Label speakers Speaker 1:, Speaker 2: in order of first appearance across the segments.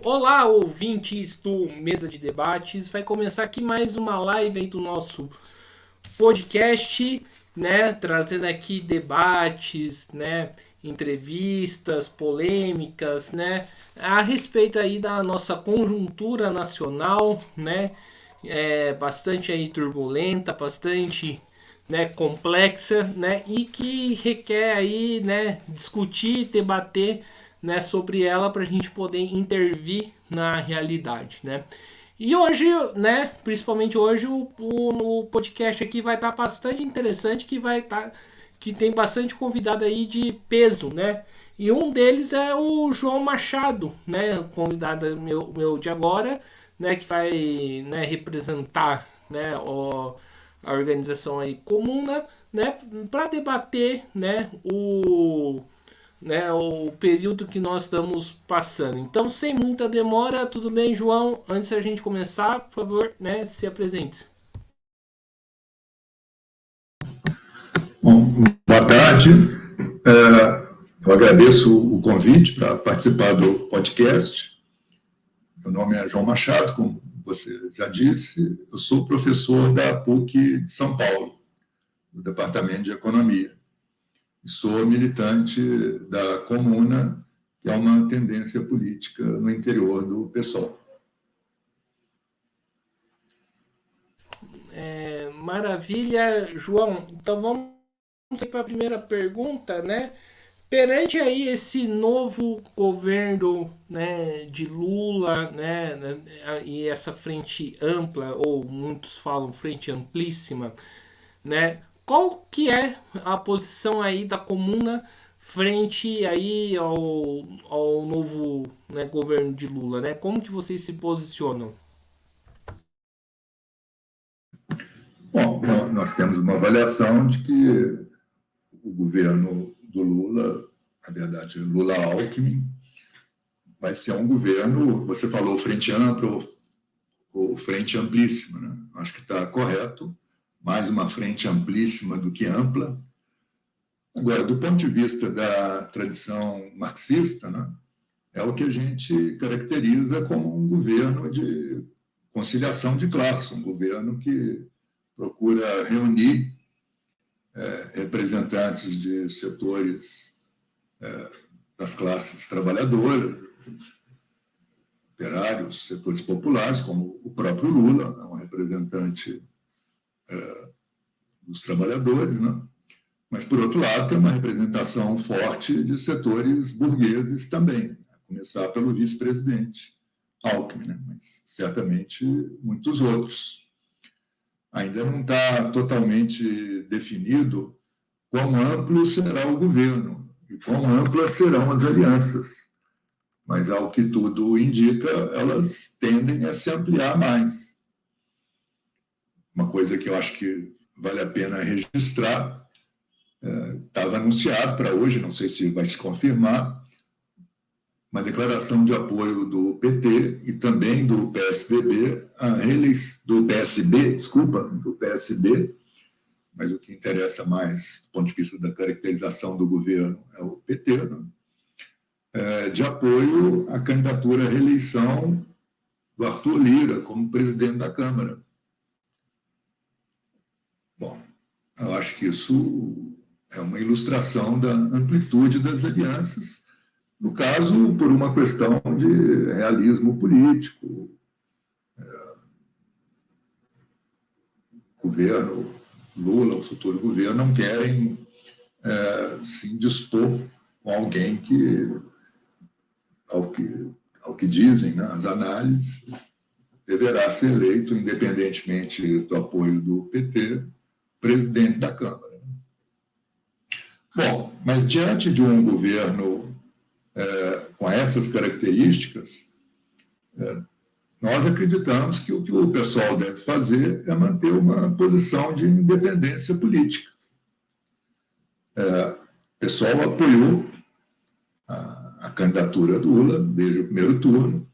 Speaker 1: Olá, ouvintes do Mesa de Debates. Vai começar aqui mais uma live aí do nosso podcast, né? Trazendo aqui debates, né? Entrevistas, polêmicas, né? A respeito aí da nossa conjuntura nacional, né? Bastante aí turbulenta, bastante, né, complexa, né, e que requer aí, né, discutir, debater, né, sobre ela para a gente poder intervir na realidade, né. E hoje, né, principalmente hoje, o podcast aqui vai estar bastante interessante, que tem bastante convidado aí de peso, né. E um deles é o João Machado, né, convidado meu de agora, né, que vai, né, representar, né, a organização aí comuna, né, para debater, né, o período que nós estamos passando. Então, sem muita demora, tudo bem, João? Antes da gente começar, por favor, né, se apresente.
Speaker 2: Bom, boa tarde. Eu agradeço o convite para participar do podcast. Meu nome é João Machado, como você já disse. Eu sou professor da PUC de São Paulo, do Departamento de Economia. E sou militante da Comuna, que é uma tendência política no interior do PSOL.
Speaker 1: Maravilha, João. Então vamos para a primeira pergunta, né? Perante aí esse novo governo, né, de Lula, né, e essa frente ampla, ou muitos falam frente amplíssima, né, qual que é a posição aí da comuna frente aí ao novo, né, governo de Lula, né? Como que vocês se posicionam?
Speaker 2: Bom, nós temos uma avaliação de que o governo do Lula, na verdade, Lula-Alckmin, vai ser um governo, você falou frente ampla ou frente amplíssima, né? Acho que está correto, mais uma frente amplíssima do que ampla. Agora, do ponto de vista da tradição marxista, né, é o que a gente caracteriza como um governo de conciliação de classe, um governo que procura reunir representantes de setores das classes trabalhadoras, operários, setores populares, como o próprio Lula, é um representante dos trabalhadores, né? Mas, por outro lado, tem uma representação forte de setores burgueses também, a começar pelo vice-presidente Alckmin, né? Mas certamente muitos outros. Ainda não está totalmente definido quão amplo será o governo e quão amplas serão as alianças. Mas, ao que tudo indica, elas tendem a se ampliar mais. Uma coisa que eu acho que vale a pena registrar, estava anunciado para hoje, não sei se vai se confirmar, uma declaração de apoio do PT e também do PSDB, do PSB, desculpa, do PSB, mas o que interessa mais, do ponto de vista da caracterização do governo, é o PT, né? De apoio à candidatura à reeleição do Arthur Lira como presidente da Câmara. Bom, eu acho que isso é uma ilustração da amplitude das alianças, no caso, por uma questão de realismo político. O governo Lula, o futuro governo, não querem se indispor com alguém que, ao que, ao que dizem, né, as análises, deverá ser eleito, independentemente do apoio do PT, presidente da Câmara. Bom, mas diante de um governo com essas características, nós acreditamos que o que o pessoal deve fazer é manter uma posição de independência política. O pessoal apoiou a candidatura do Lula desde o primeiro turno,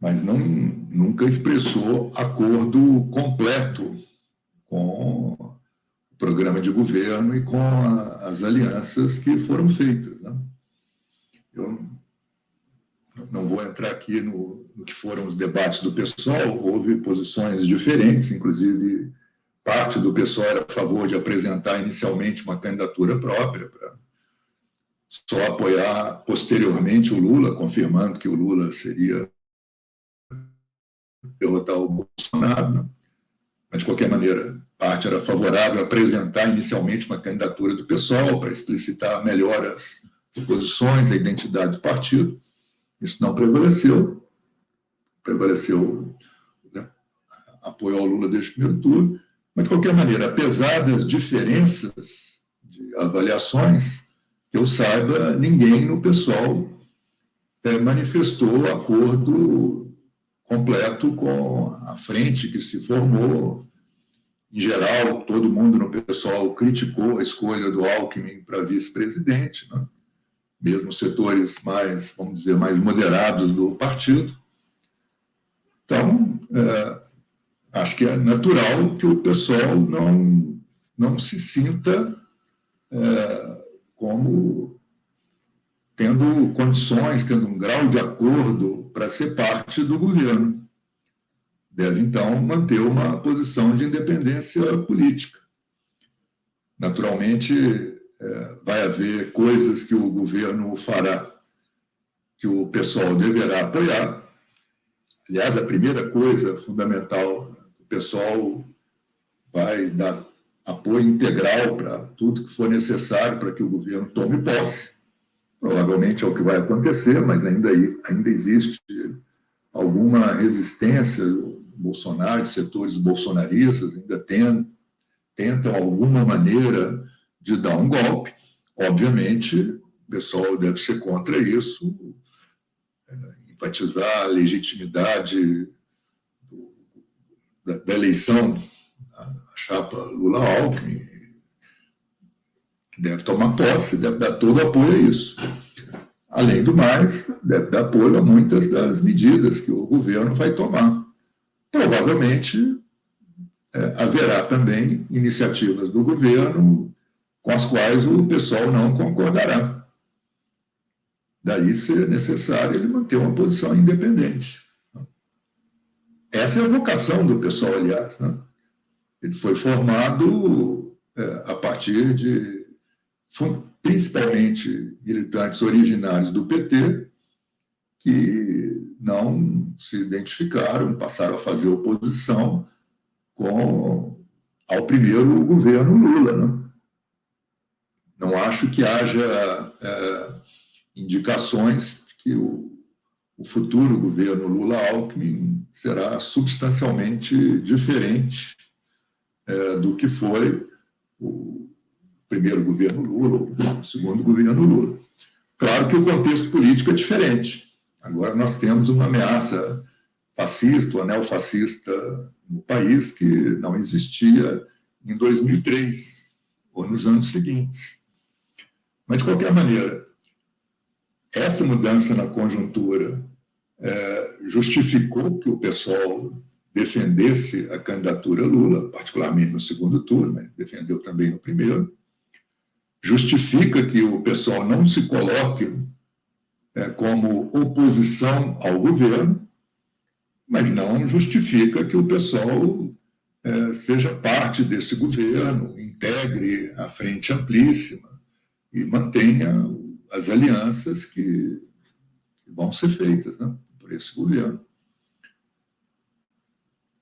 Speaker 2: mas nunca expressou acordo completo com o programa de governo e com as alianças que foram feitas, né? Eu não vou entrar aqui no que foram os debates do PSOL, houve posições diferentes, inclusive parte do PSOL era a favor de apresentar inicialmente uma candidatura própria, para só apoiar posteriormente o Lula, confirmando que o Lula seria derrotar o Bolsonaro, né? Mas, de qualquer maneira, parte era favorável a apresentar inicialmente uma candidatura do PSOL para explicitar melhor as posições, a identidade do partido. Isso não prevaleceu. Prevaleceu, né, apoio ao Lula desde o primeiro turno. Mas, de qualquer maneira, apesar das diferenças de avaliações, que eu saiba, ninguém no PSOL manifestou acordo completo com a frente que se formou. Em geral, todo mundo no PSOL criticou a escolha do Alckmin para vice-presidente, né? Mesmo setores mais, vamos dizer, mais moderados do partido. Então, acho que é natural que o PSOL não se sinta como tendo condições, tendo um grau de acordo para ser parte do governo. Deve, então, manter uma posição de independência política. Naturalmente, vai haver coisas que o governo fará que o PSOL deverá apoiar. Aliás, a primeira coisa fundamental, o PSOL vai dar apoio integral para tudo que for necessário para que o governo tome posse. Provavelmente é o que vai acontecer, mas ainda existe alguma resistência do Bolsonaro, de setores bolsonaristas, ainda tentam alguma maneira de dar um golpe. Obviamente, o pessoal deve ser contra isso, enfatizar a legitimidade da eleição, a chapa Lula-Alckmin, que deve tomar posse, deve dar todo o apoio a isso. Além do mais, deve dar apoio a muitas das medidas que o governo vai tomar. Provavelmente, haverá também iniciativas do governo com as quais o pessoal não concordará. Daí ser necessário ele manter uma posição independente. Essa é a vocação do pessoal, aliás, né? Ele foi formado a partir de, principalmente, militantes originários do PT, que não se identificaram, passaram a fazer oposição ao primeiro governo Lula, né? Não acho que haja indicações de que o futuro governo Lula-Alckmin será substancialmente diferente do que foi o primeiro governo Lula, o segundo governo Lula. Claro que o contexto político é diferente. Agora nós temos uma ameaça fascista ou neofascista no país que não existia em 2003 ou nos anos seguintes. Mas, de qualquer maneira, essa mudança na conjuntura justificou que o pessoal defendesse a candidatura Lula, particularmente no segundo turno, né? Defendeu também no primeiro. Justifica que o pessoal não se coloque como oposição ao governo, mas não justifica que o pessoal seja parte desse governo, integre a frente amplíssima e mantenha as alianças que vão ser feitas, né, por esse governo.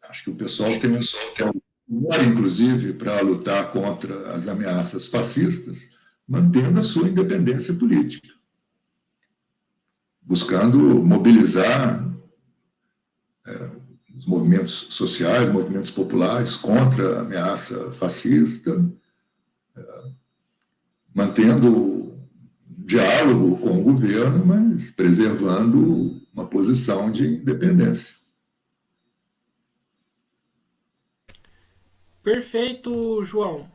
Speaker 2: Acho que o pessoal tem um inclusive, para lutar contra as ameaças fascistas, mantendo a sua independência política, buscando mobilizar os movimentos sociais, movimentos populares contra a ameaça fascista, mantendo diálogo com o governo, mas preservando uma posição de independência.
Speaker 1: Perfeito, João.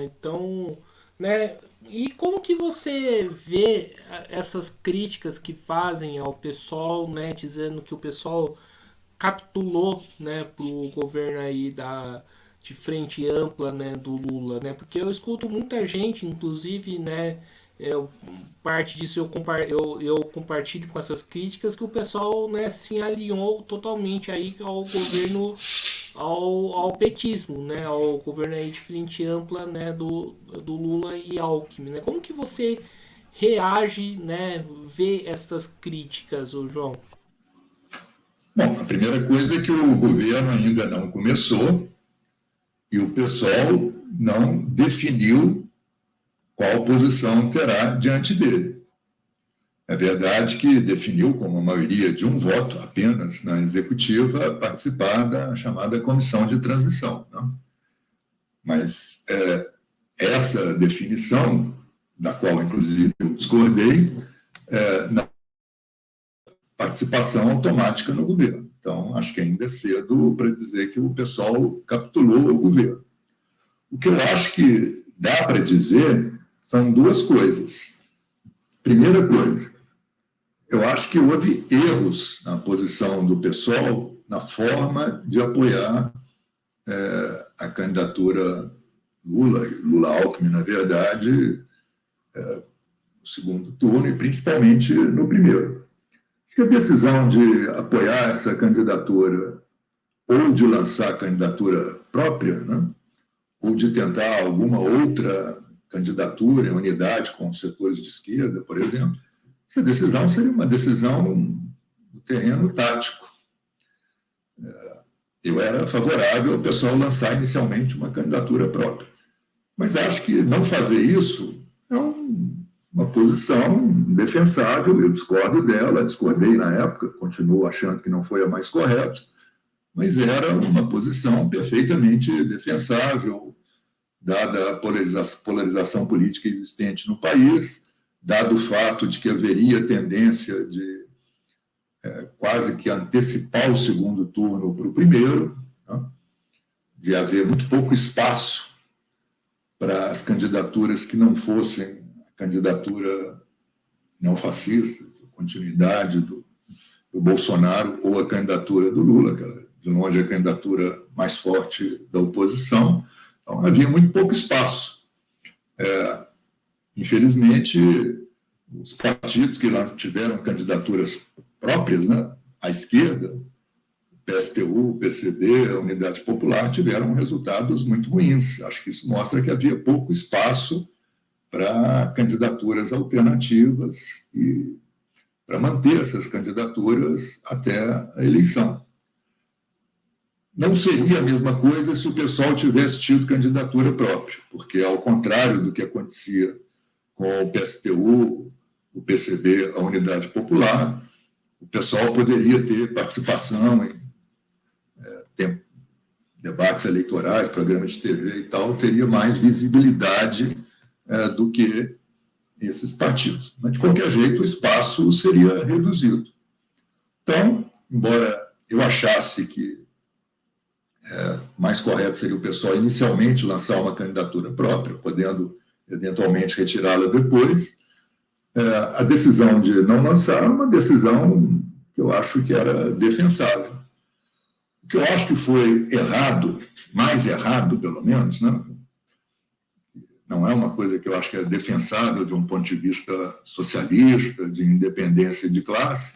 Speaker 1: Então, né? E como que você vê essas críticas que fazem ao pessoal, né? Dizendo que o pessoal capitulou, né, pro governo aí de frente ampla, né, do Lula, né? Porque eu escuto muita gente, inclusive, né, parte disso eu compartilho com essas críticas, que o pessoal, né, se alinhou totalmente aí ao governo, ao petismo, né, ao governo aí de frente ampla, né, do Lula e Alckmin, né? Como que você reage, né, vê estas críticas, o João?
Speaker 2: Bom, a primeira coisa é que o governo ainda não começou e o pessoal não definiu qual posição terá diante dele. É verdade que definiu, como a maioria de um voto apenas na executiva, participar da chamada comissão de transição. Né? Mas essa definição, da qual inclusive eu discordei, na participação automática no governo. Então, acho que ainda é cedo para dizer que o pessoal capitulou o governo. O que eu acho que dá para dizer são duas coisas. Primeira coisa, eu acho que houve erros na posição do PSOL na forma de apoiar a candidatura Lula-Alckmin, na verdade, no segundo turno e principalmente no primeiro. Acho que a decisão de apoiar essa candidatura ou de lançar candidatura própria, né, ou de tentar alguma outra candidatura em unidade com os setores de esquerda, por exemplo, essa decisão seria uma decisão do terreno tático. Eu era favorável ao pessoal lançar inicialmente uma candidatura própria. Mas acho que não fazer isso é uma posição defensável, eu discordo dela, discordei na época, continuo achando que não foi a mais correta, mas era uma posição perfeitamente defensável, dada a polarização política existente no país, dado o fato de que haveria tendência de quase que antecipar o segundo turno para o primeiro, né? De haver muito pouco espaço para as candidaturas que não fossem a candidatura neofascista, a continuidade do Bolsonaro, ou a candidatura do Lula, que era de longe a candidatura mais forte da oposição. Então, havia muito pouco espaço. Infelizmente, os partidos que lá tiveram candidaturas próprias, né, à esquerda, o PSTU, o PCB, a Unidade Popular, tiveram resultados muito ruins. Acho que isso mostra que havia pouco espaço para candidaturas alternativas e para manter essas candidaturas até a eleição. Não seria a mesma coisa se o pessoal tivesse tido candidatura própria, porque, ao contrário do que acontecia com o PSTU, o PCB, a Unidade Popular, o pessoal poderia ter participação em debates eleitorais, programas de TV e tal, teria mais visibilidade do que esses partidos. Mas, de qualquer jeito, o espaço seria reduzido. Então, embora eu achasse que mais correto seria o pessoal inicialmente lançar uma candidatura própria, podendo eventualmente retirá-la depois, a decisão de não lançar é uma decisão que eu acho que era defensável. O que eu acho que foi errado, mais errado pelo menos, né? Não é uma coisa que eu acho que é defensável de um ponto de vista socialista, de independência de classe,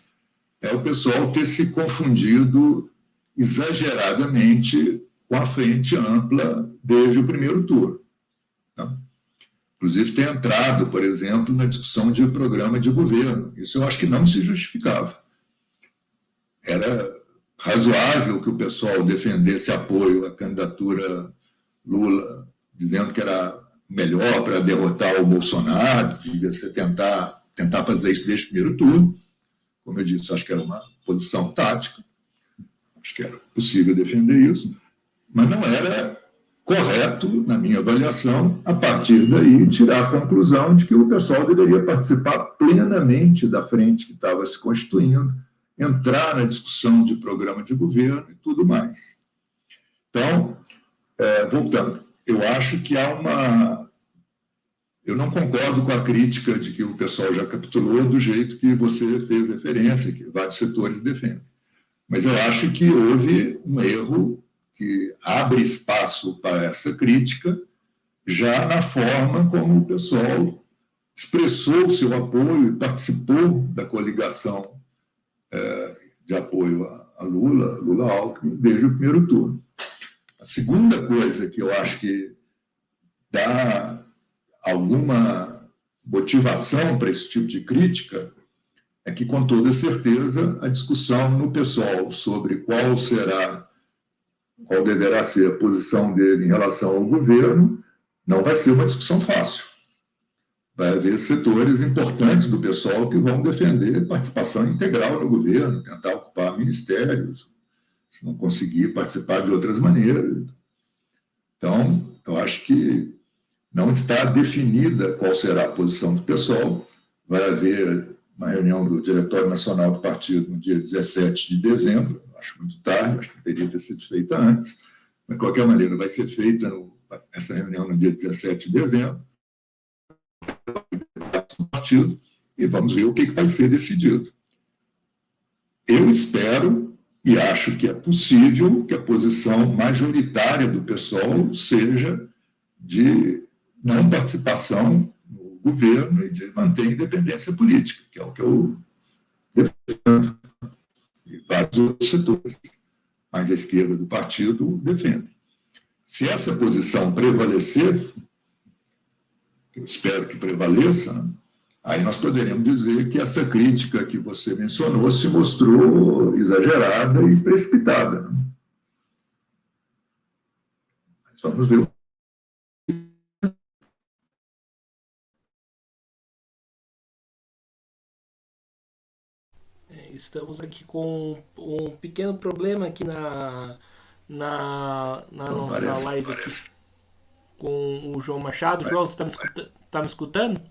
Speaker 2: é o pessoal ter se confundido exageradamente com a frente ampla desde o primeiro turno. Tá? Inclusive, ter entrado, por exemplo, na discussão de programa de governo. Isso eu acho que não se justificava. Era razoável que o pessoal defendesse apoio à candidatura Lula, dizendo que era melhor para derrotar o Bolsonaro, devia ser tentar fazer isso desde o primeiro turno. Como eu disse, acho que era uma posição tática, acho que era possível defender isso, mas não era correto, na minha avaliação, a partir daí tirar a conclusão de que o pessoal deveria participar plenamente da frente que estava se constituindo, entrar na discussão de programa de governo e tudo mais. Então, voltando, eu acho que há uma... Eu não concordo com a crítica de que o pessoal já capitulou do jeito que você fez referência, que vários setores defendem. Mas eu acho que houve um erro que abre espaço para essa crítica já na forma como o pessoal expressou o seu apoio e participou da coligação de apoio a Lula-Alckmin, desde o primeiro turno. A segunda coisa que eu acho que dá alguma motivação para esse tipo de crítica é que, com toda certeza, a discussão no PSOL sobre qual deverá ser a posição dele em relação ao governo não vai ser uma discussão fácil. Vai haver setores importantes do PSOL que vão defender participação integral no governo, tentar ocupar ministérios, se não conseguir participar de outras maneiras. Então, eu acho que não está definida qual será a posição do PSOL. Vai haver uma reunião do Diretório Nacional do Partido no dia 17 de dezembro, acho muito tarde, acho que deveria ter sido feita antes, mas, de qualquer maneira, vai ser feita essa reunião no dia 17 de dezembro, do partido, e vamos ver o que vai ser decidido. Eu espero e acho que é possível que a posição majoritária do PSOL seja de não participação no governo e de manter a independência política, que é o que eu defendo, e vários outros setores, mas a esquerda do partido defende. Se essa posição prevalecer, eu espero que prevaleça, né? Aí nós poderíamos dizer que essa crítica que você mencionou se mostrou exagerada e precipitada. Né? Mas vamos ver.
Speaker 1: Estamos aqui com um pequeno problema aqui na
Speaker 2: Não,
Speaker 1: nossa live aqui com o João Machado. João, você tá me escutando?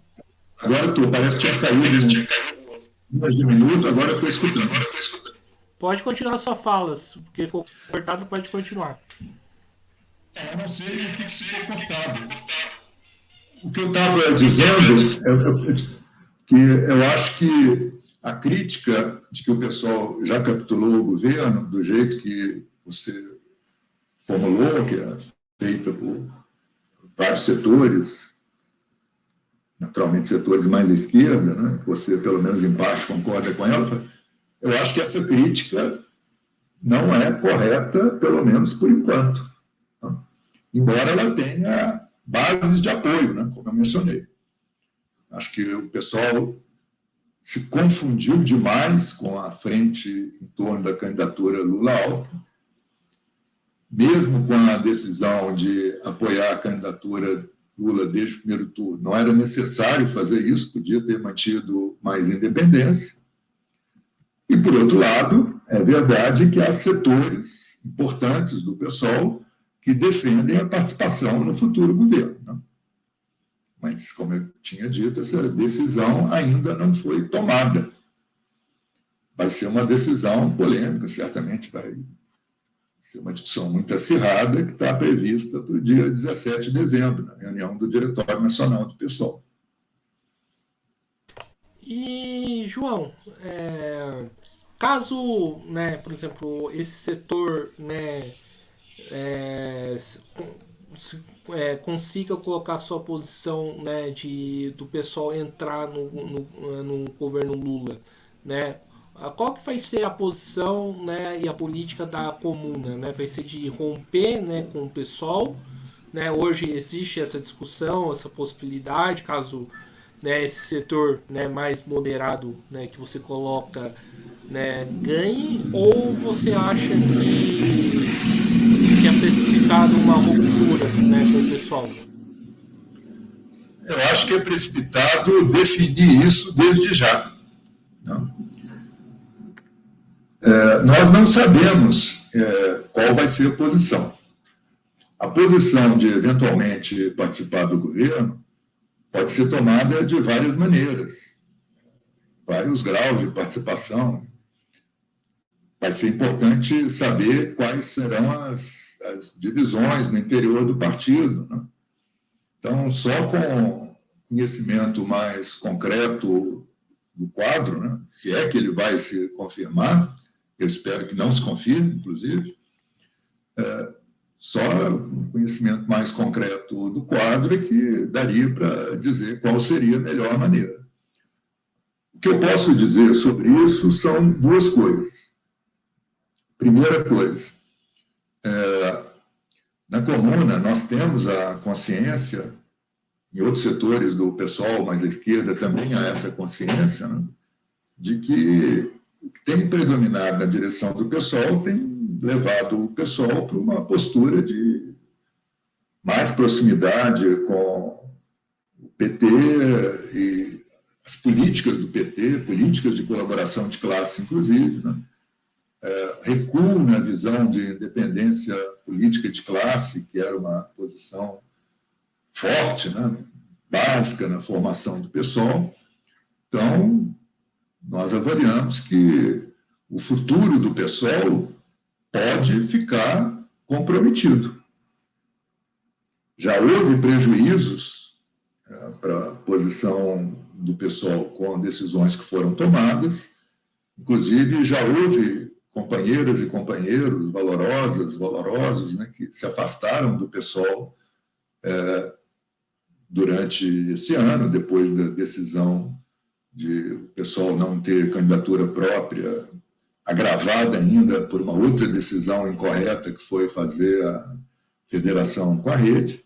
Speaker 2: Agora estou, parece que tinha caído uns minutos, agora eu estou escutando.
Speaker 1: Pode continuar sua fala, porque ficou cortado, pode continuar.
Speaker 2: Eu não sei o que ficou cortado. O que eu estava dizendo é que eu acho que a crítica de que o pessoal já capitulou o governo, do jeito que você formulou, que é feita por vários setores, naturalmente setores mais à esquerda, né? Você, pelo menos em parte, concorda com ela, eu acho que essa crítica não é correta, pelo menos por enquanto. Tá? Embora ela tenha bases de apoio, né? Como eu mencionei. Acho que o pessoal se confundiu demais com a frente em torno da candidatura Lula-Alckmin, mesmo com a decisão de apoiar a candidatura Lula desde o primeiro turno. Não era necessário fazer isso, podia ter mantido mais independência. E, por outro lado, é verdade que há setores importantes do PSOL que defendem a participação no futuro governo. Né? Mas, como eu tinha dito, essa decisão ainda não foi tomada. Vai ser uma decisão polêmica, certamente vai ser uma discussão muito acirrada que está prevista para o dia 17 de dezembro, na reunião do Diretório Nacional do PSOL.
Speaker 1: E, João, caso, né, por exemplo, esse setor, né, consiga colocar sua posição, né, do pessoal entrar no governo Lula, né? Qual que vai ser a posição, né, e a política da comuna, né? Vai ser de romper, né, com o pessoal, né? Hoje existe essa discussão, essa possibilidade, caso, né, esse setor, né, mais moderado, né, que você coloca, né, ganhe, ou você acha que é precipitado uma ruptura, né, com o pessoal?
Speaker 2: Eu acho que é precipitado definir isso desde já. Não? Nós não sabemos qual vai ser a posição. A posição de, eventualmente, participar do governo pode ser tomada de várias maneiras, vários graus de participação. Vai ser importante saber quais serão as divisões no interior do partido. Né? Então, só com conhecimento mais concreto do quadro, né? Se é que ele vai se confirmar, eu espero que não se confirme, inclusive, Só o conhecimento mais concreto do quadro é que daria para dizer qual seria a melhor maneira. O que eu posso dizer sobre isso são duas coisas. Primeira coisa, na comuna nós temos a consciência, em outros setores do PSOL, mas a esquerda também há essa consciência, né, de que o que tem predominado na direção do PSOL tem levado o PSOL para uma postura de mais proximidade com o PT e as políticas do PT, políticas de colaboração de classe, inclusive, né? Recuo na visão de independência política de classe, que era uma posição forte, né? Básica na formação do PSOL. Então, nós avaliamos que o futuro do PSOL pode ficar comprometido. Já houve prejuízos para a posição do PSOL com decisões que foram tomadas, inclusive já houve companheiras e companheiros valorosos, né, que se afastaram do PSOL durante esse ano, depois da decisão de o PSOL não ter candidatura própria, agravada ainda por uma outra decisão incorreta, que foi fazer a federação com a rede.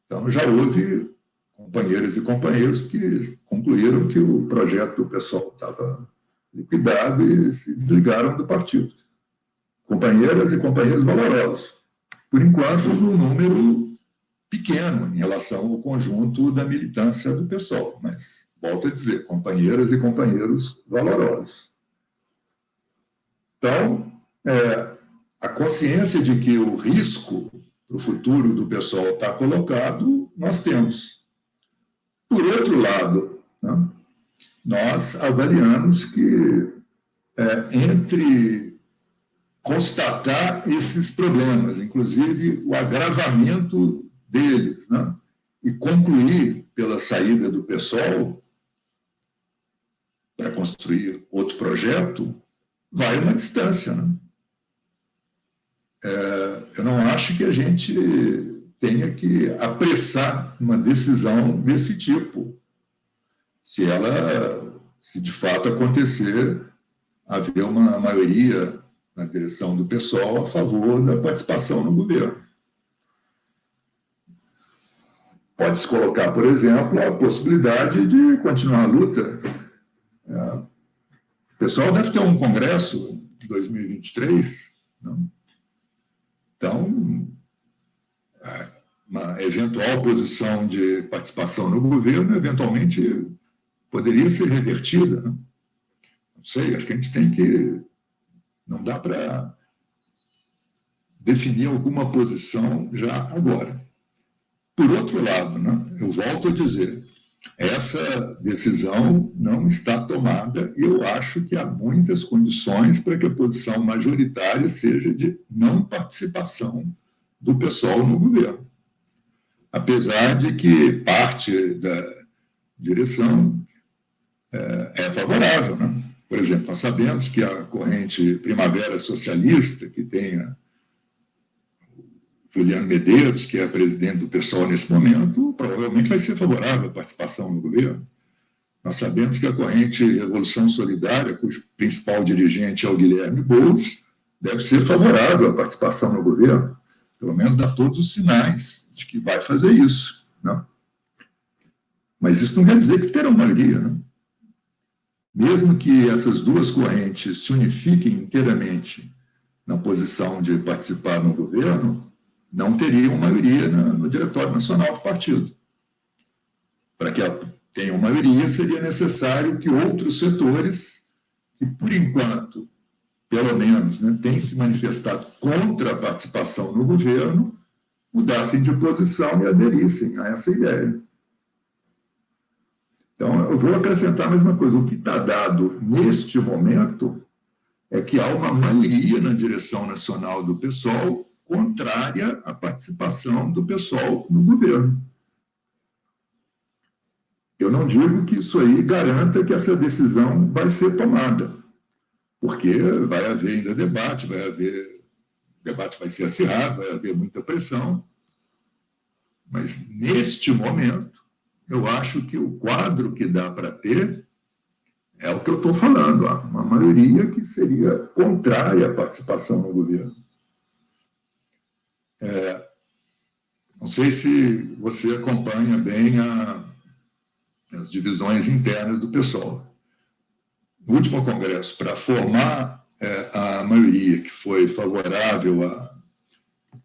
Speaker 2: Então, já houve companheiras e companheiros que concluíram que o projeto do PSOL estava liquidado e se desligaram do partido. Companheiras e companheiros valorosos. Por enquanto, num número pequeno em relação ao conjunto da militância do PSOL, mas, volto a dizer, companheiras e companheiros valorosos. Então, a consciência de que o risco para o futuro do PSOL está colocado, nós temos. Por outro lado, né, nós avaliamos que entre constatar esses problemas, inclusive o agravamento deles, né, e concluir pela saída do PSOL para construir outro projeto, vai uma distância, né? Eu não acho que a gente tenha que apressar uma decisão desse tipo, se de fato acontecer, haver uma maioria na direção do PSOL a favor da participação no governo. Pode-se colocar, por exemplo, a possibilidade de continuar a luta. O PSOL deve ter um congresso em 2023, não? Então, uma eventual posição de participação no governo, eventualmente, poderia ser revertida, né? Não sei, acho que a gente tem que... Não dá para definir alguma posição já agora. Por outro lado, né, eu volto a dizer, essa decisão não está tomada e eu acho que há muitas condições para que a posição majoritária seja de não participação do PSOL no governo. Apesar de que parte da direção é favorável, né? Por exemplo, nós sabemos que a corrente Primavera Socialista, que tem a Juliano Medeiros, que é presidente do PSOL nesse momento, provavelmente vai ser favorável à participação no governo. Nós sabemos que a corrente Revolução Solidária, cujo principal dirigente é o Guilherme Boulos, deve ser favorável à participação no governo. Pelo menos dá todos os sinais de que vai fazer isso, né? Mas isso não quer dizer que terão maioria, né? Mesmo que essas duas correntes se unifiquem inteiramente na posição de participar no governo, não teriam maioria no Diretório Nacional do partido. Para que tenham maioria, seria necessário que outros setores, que por enquanto, pelo menos, né, têm se manifestado contra a participação no governo, mudassem de posição e aderissem a essa ideia. Então, eu vou acrescentar a mesma coisa. O que está dado neste momento é que há uma maioria na direção nacional do PSOL contrária à participação do PSOL no governo. Eu não digo que isso aí garanta que essa decisão vai ser tomada, porque vai haver ainda debate, vai haver debate vai ser acirrado, vai haver muita pressão, mas neste momento, eu acho que o quadro que dá para ter é o que eu estou falando, uma maioria que seria contrária à participação no governo. Não sei se você acompanha bem as divisões internas do PSOL. No último congresso, para formar a maioria que foi favorável a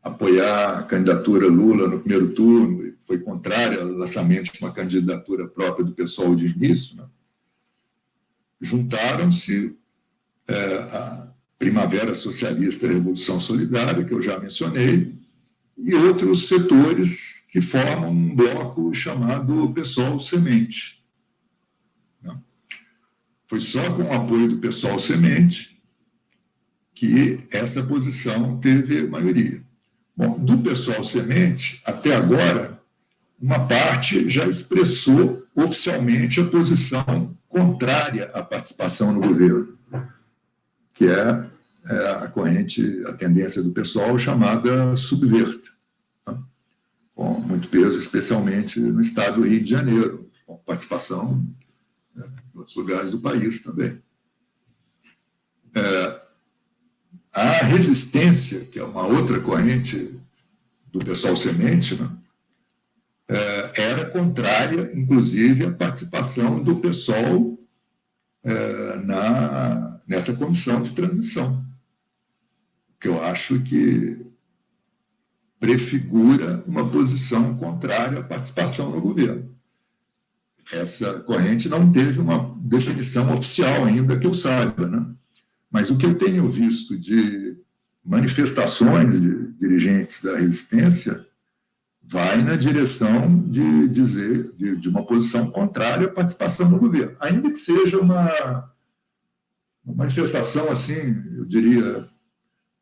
Speaker 2: apoiar a candidatura Lula no primeiro turno, e foi contrária ao lançamento de uma candidatura própria do PSOL de início, né? Juntaram-se a Primavera Socialista e a Revolução Solidária, que eu já mencionei, e outros setores que formam um bloco chamado PSOL Semente. Foi só com o apoio do PSOL Semente que essa posição teve maioria. Bom, do PSOL Semente, até agora, uma parte já expressou oficialmente a posição contrária à participação no governo, que é a corrente, a tendência do PSOL chamada Subverta, né? Com muito peso, especialmente no estado do Rio de Janeiro, com participação em outros lugares do país também. A resistência, que é uma outra corrente do PSOL Semente, né, era contrária, inclusive, à participação do PSOL nessa comissão de transição, que eu acho que prefigura uma posição contrária à participação no governo. Essa corrente não teve uma definição oficial ainda, que eu saiba, né? Mas o que eu tenho visto de manifestações de dirigentes da resistência vai na direção de dizer de uma posição contrária à participação no governo, ainda que seja uma manifestação, assim, eu diria,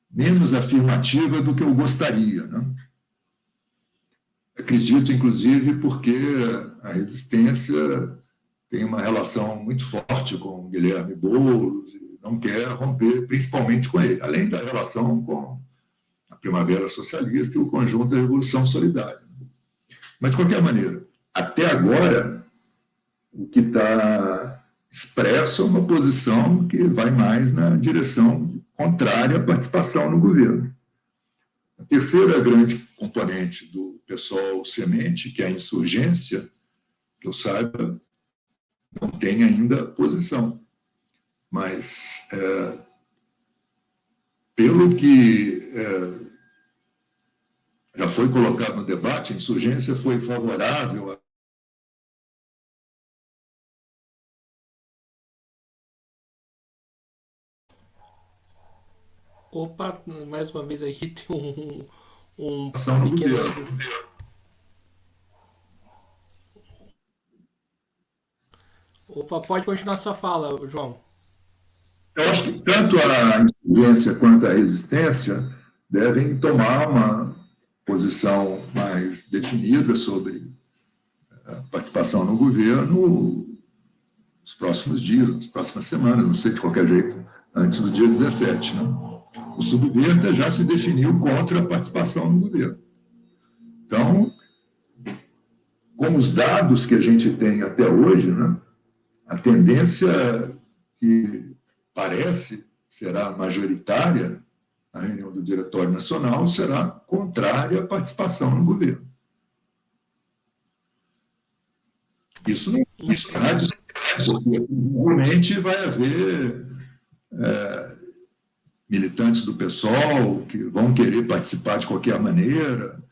Speaker 2: menos afirmativa do que eu gostaria, né? Acredito, inclusive, porque a resistência tem uma relação muito forte com o Guilherme Boulos e não quer romper, principalmente com ele, além da relação com a Primavera Socialista e o conjunto da Revolução Solidária. Mas, de qualquer maneira, até agora, o que está expresso é uma posição que vai mais na direção contrária à participação no governo. A terceira grande componente do PSOL Semente, que é a insurgência, que eu saiba, não tem ainda posição. Mas, pelo que já foi colocado no debate, a insurgência foi favorável a...
Speaker 1: Opa, mais uma vez aqui tem um
Speaker 2: ação no
Speaker 1: pequeno...
Speaker 2: governo.
Speaker 1: Opa, pode continuar sua fala, João.
Speaker 2: Eu acho que tanto a insurgência quanto a resistência devem tomar uma posição mais definida sobre a participação no governo nos próximos dias, nas próximas semanas, não sei, de qualquer jeito, antes do dia 17. Né? O Subverta já se definiu contra a participação no governo. Então, com os dados que a gente tem até hoje, né, a tendência que parece será majoritária na reunião do Diretório Nacional será contrária à participação no governo. Isso não está porque provavelmente vai haver militantes do PSOL que vão querer participar de qualquer maneira,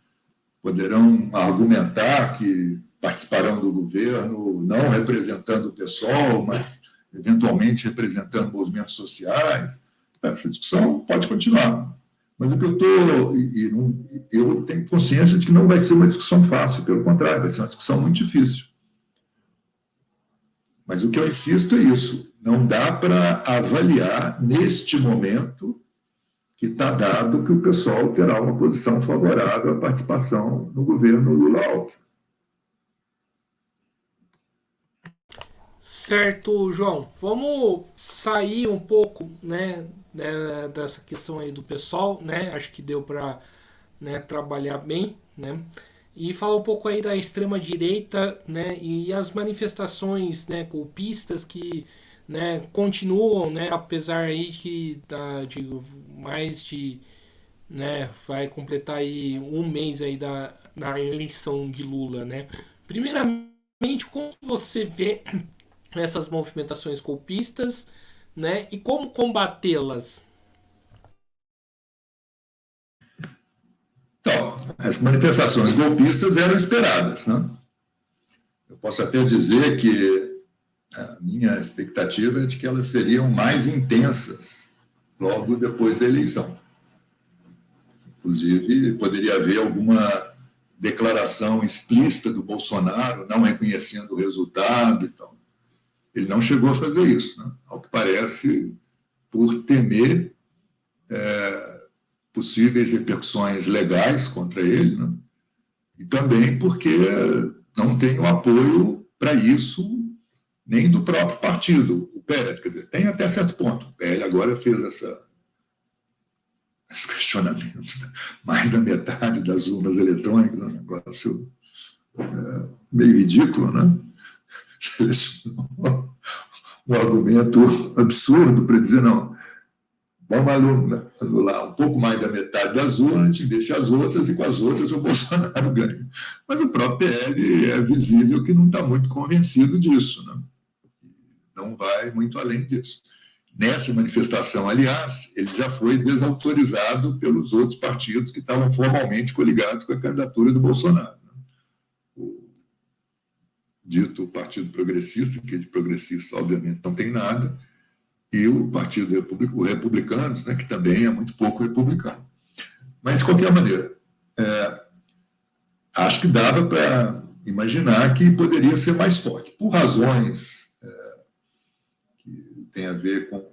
Speaker 2: poderão argumentar que participarão do governo não representando o PSOL, mas eventualmente representando movimentos sociais. Essa discussão pode continuar. Mas o que eu tenho consciência de que não vai ser uma discussão fácil, pelo contrário, vai ser uma discussão muito difícil. Mas o que eu insisto é isso, não dá para avaliar neste momento que está dado que o pessoal terá uma posição favorável à participação no governo Lula-Alckmin.
Speaker 1: Certo, João. Vamos sair um pouco, né, dessa questão aí do pessoal, né? Acho que deu para, né, trabalhar bem, né? E falar um pouco aí da extrema direita, né, e as manifestações, né, golpistas que, né, continuam, né, apesar aí que de mais de, né, vai completar aí um mês aí da eleição de Lula, né? Primeiramente, como você vê essas movimentações golpistas, né? E como combatê-las?
Speaker 2: Então, as manifestações golpistas eram esperadas, né? Eu posso até dizer que a minha expectativa é de que elas seriam mais intensas logo depois da eleição. Inclusive, poderia haver alguma declaração explícita do Bolsonaro, não reconhecendo o resultado e tal. Ele não chegou a fazer isso, né? Ao que parece, por temer possíveis repercussões legais contra ele, né? E também porque não tem o apoio para isso nem do próprio partido, o PL. Quer dizer, tem até certo ponto. O PL agora fez esse questionamento. Mais da metade das urnas eletrônicas, um negócio meio ridículo, né? Um argumento absurdo para dizer, não, vamos anular um pouco mais da metade das urnas, a gente deixa as outras, e com as outras o Bolsonaro ganha. Mas o próprio PL é visível que não está muito convencido disso, né? Não vai muito além disso. Nessa manifestação, aliás, ele já foi desautorizado pelos outros partidos que estavam formalmente coligados com a candidatura do Bolsonaro. O dito Partido Progressista, que de progressista, obviamente, não tem nada, e o Partido Republicano, né, que também é muito pouco republicano. Mas, de qualquer maneira, acho que dava para imaginar que poderia ser mais forte, por razões que têm a ver com.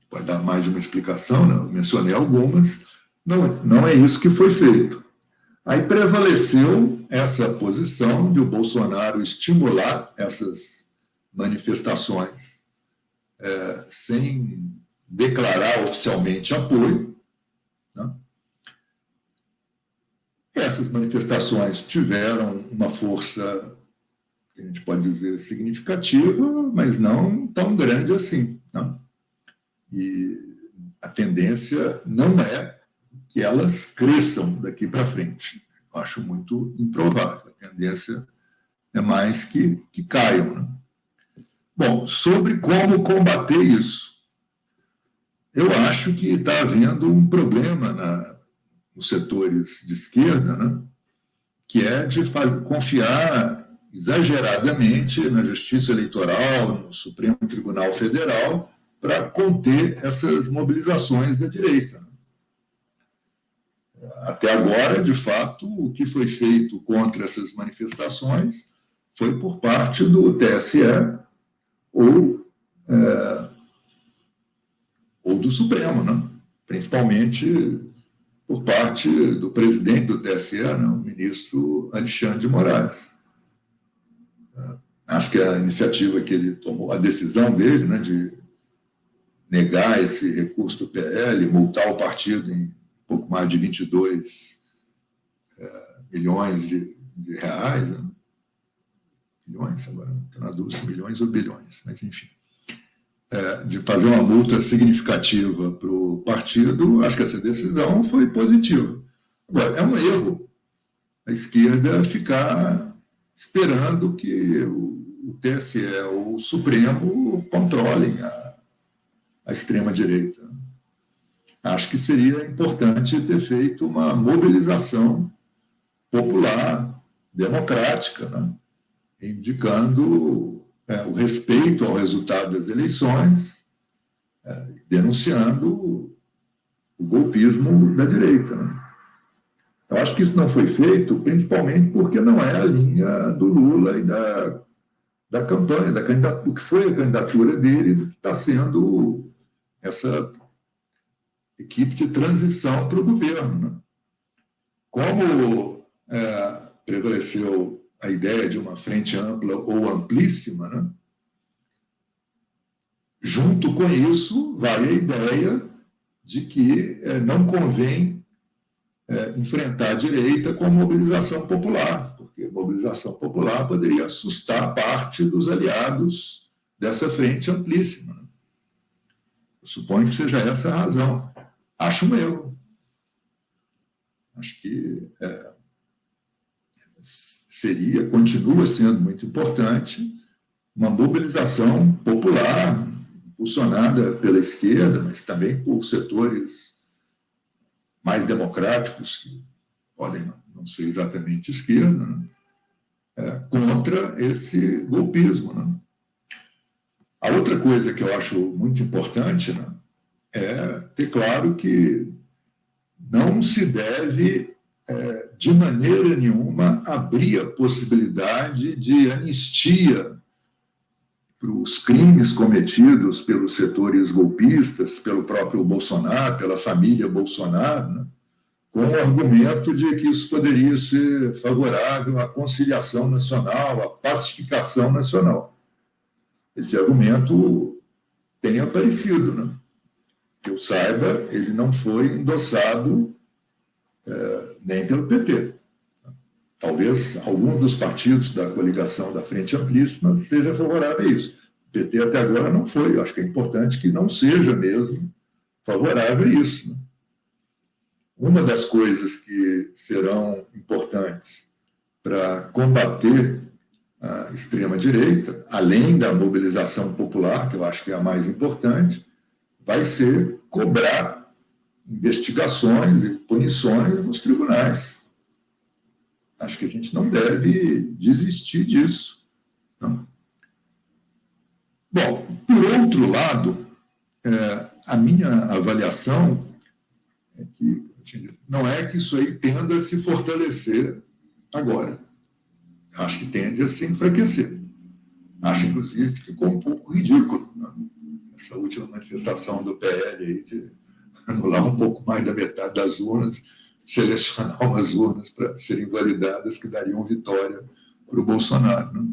Speaker 2: Pode dar mais de uma explicação, né? Eu mencionei algumas, não é isso que foi feito. Aí prevaleceu essa posição de o Bolsonaro estimular essas manifestações sem declarar oficialmente apoio, né? Essas manifestações tiveram uma força, que a gente pode dizer, significativa, mas não tão grande assim, né? E a tendência não é que elas cresçam daqui para frente. Eu acho muito improvável. A tendência é mais que caiam, né? Bom, sobre como combater isso, eu acho que está havendo um problema nos setores de esquerda, né? Que é de confiar exageradamente na Justiça Eleitoral, no Supremo Tribunal Federal, para conter essas mobilizações da direita. Até agora, de fato, o que foi feito contra essas manifestações foi por parte do TSE ou, ou do Supremo, né? Principalmente por parte do presidente do TSE, né? O ministro Alexandre de Moraes. Acho que a iniciativa que ele tomou, a decisão dele, né, de negar esse recurso do PL, multar o partido em pouco mais de 22 milhões de reais, né? Milhões, agora não estou na dúvida se milhões ou bilhões, mas enfim, de fazer uma multa significativa para o partido, acho que essa decisão foi positiva. Agora, é um erro a esquerda ficar esperando que o TSE ou o Supremo controlem a extrema-direita. Acho que seria importante ter feito uma mobilização popular, democrática, né? Indicando o respeito ao resultado das eleições, denunciando o golpismo da direita, né? Eu acho que isso não foi feito, principalmente porque não é a linha do Lula e da campanha, do que foi a candidatura dele, do que está sendo essa equipe de transição para o governo, né? Como prevaleceu a ideia de uma frente ampla ou amplíssima, né? junto com isso, vai a ideia de que não convém enfrentar a direita com mobilização popular, porque mobilização popular poderia assustar parte dos aliados dessa frente amplíssima. Né? Eu suponho que seja essa a razão. Acho um erro. Acho que continua sendo muito importante uma mobilização popular, impulsionada pela esquerda, mas também por setores mais democráticos, que podem não ser exatamente esquerda, né? Contra esse golpismo. Né? A outra coisa que eu acho muito importante, né, é ter claro que não se deve, de maneira nenhuma, abrir a possibilidade de anistia para os crimes cometidos pelos setores golpistas, pelo próprio Bolsonaro, pela família Bolsonaro, né, com o argumento de que isso poderia ser favorável à conciliação nacional, à pacificação nacional. Esse argumento tem aparecido, né? Que eu saiba, ele não foi endossado nem pelo PT. Talvez algum dos partidos da coligação da Frente Amplíssima seja favorável a isso. O PT até agora não foi. Eu acho que é importante que não seja mesmo favorável a isso. Né? Uma das coisas que serão importantes para combater a extrema-direita, além da mobilização popular, que eu acho que é a mais importante, vai ser cobrar investigações e punições nos tribunais. Acho que a gente não deve desistir disso. Não? Bom, por outro lado, a minha avaliação é que não é que isso aí tenda a se fortalecer agora. Acho que tende a se enfraquecer. Acho, inclusive, que ficou um pouco ridículo, né? Essa última manifestação do PL aí de anular um pouco mais da metade das urnas, selecionar umas urnas para serem validadas que dariam vitória para o Bolsonaro. Né?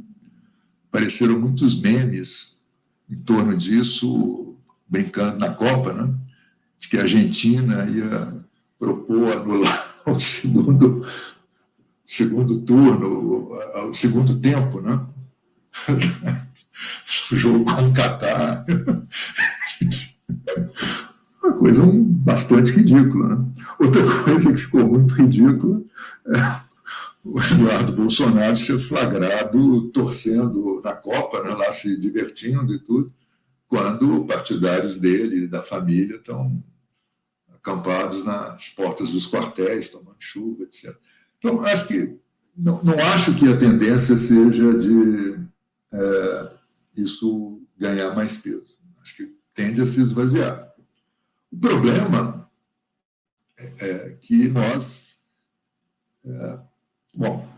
Speaker 2: Apareceram muitos memes em torno disso, brincando na Copa, né? De que a Argentina ia propor anular o segundo turno, o segundo tempo, né? O jogo com o Catar. Uma coisa bastante ridícula. Né? Outra coisa que ficou muito ridícula é o Eduardo Bolsonaro ser flagrado torcendo na Copa, né, lá se divertindo e tudo, quando partidários dele e da família estão acampados nas portas dos quartéis, tomando chuva, etc. Então, acho que não acho que a tendência seja de isso ganhar mais peso. Acho que tende a se esvaziar. O problema é que nós... Bom,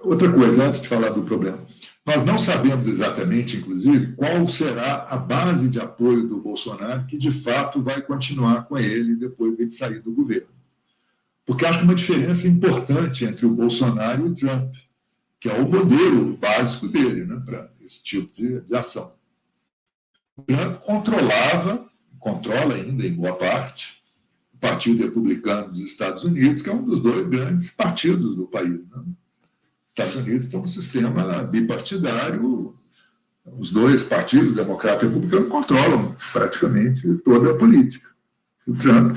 Speaker 2: outra coisa, antes de falar do problema. Nós não sabemos exatamente, inclusive, qual será a base de apoio do Bolsonaro que, de fato, vai continuar com ele depois de ele sair do governo. Porque acho que uma diferença importante entre o Bolsonaro e o Trump, que é o modelo básico dele, né, para esse tipo de ação. O Trump controla ainda, em boa parte, o Partido Republicano dos Estados Unidos, que é um dos dois grandes partidos do país. Né? Os Estados Unidos têm um sistema bipartidário, os dois partidos, democrata e republicano, controlam praticamente toda a política. O Trump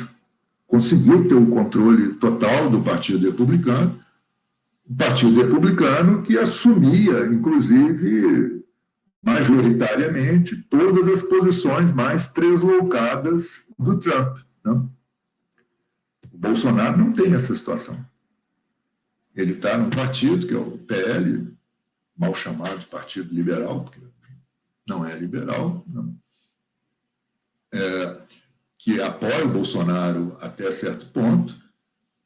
Speaker 2: conseguiu ter o controle total do Partido Republicano, o Partido Republicano que assumia, inclusive, majoritariamente, todas as posições mais tresloucadas do Trump. Né? O Bolsonaro não tem essa situação. Ele está num partido, que é o PL, mal chamado de Partido Liberal, porque não é liberal, não. Que apoia o Bolsonaro até certo ponto,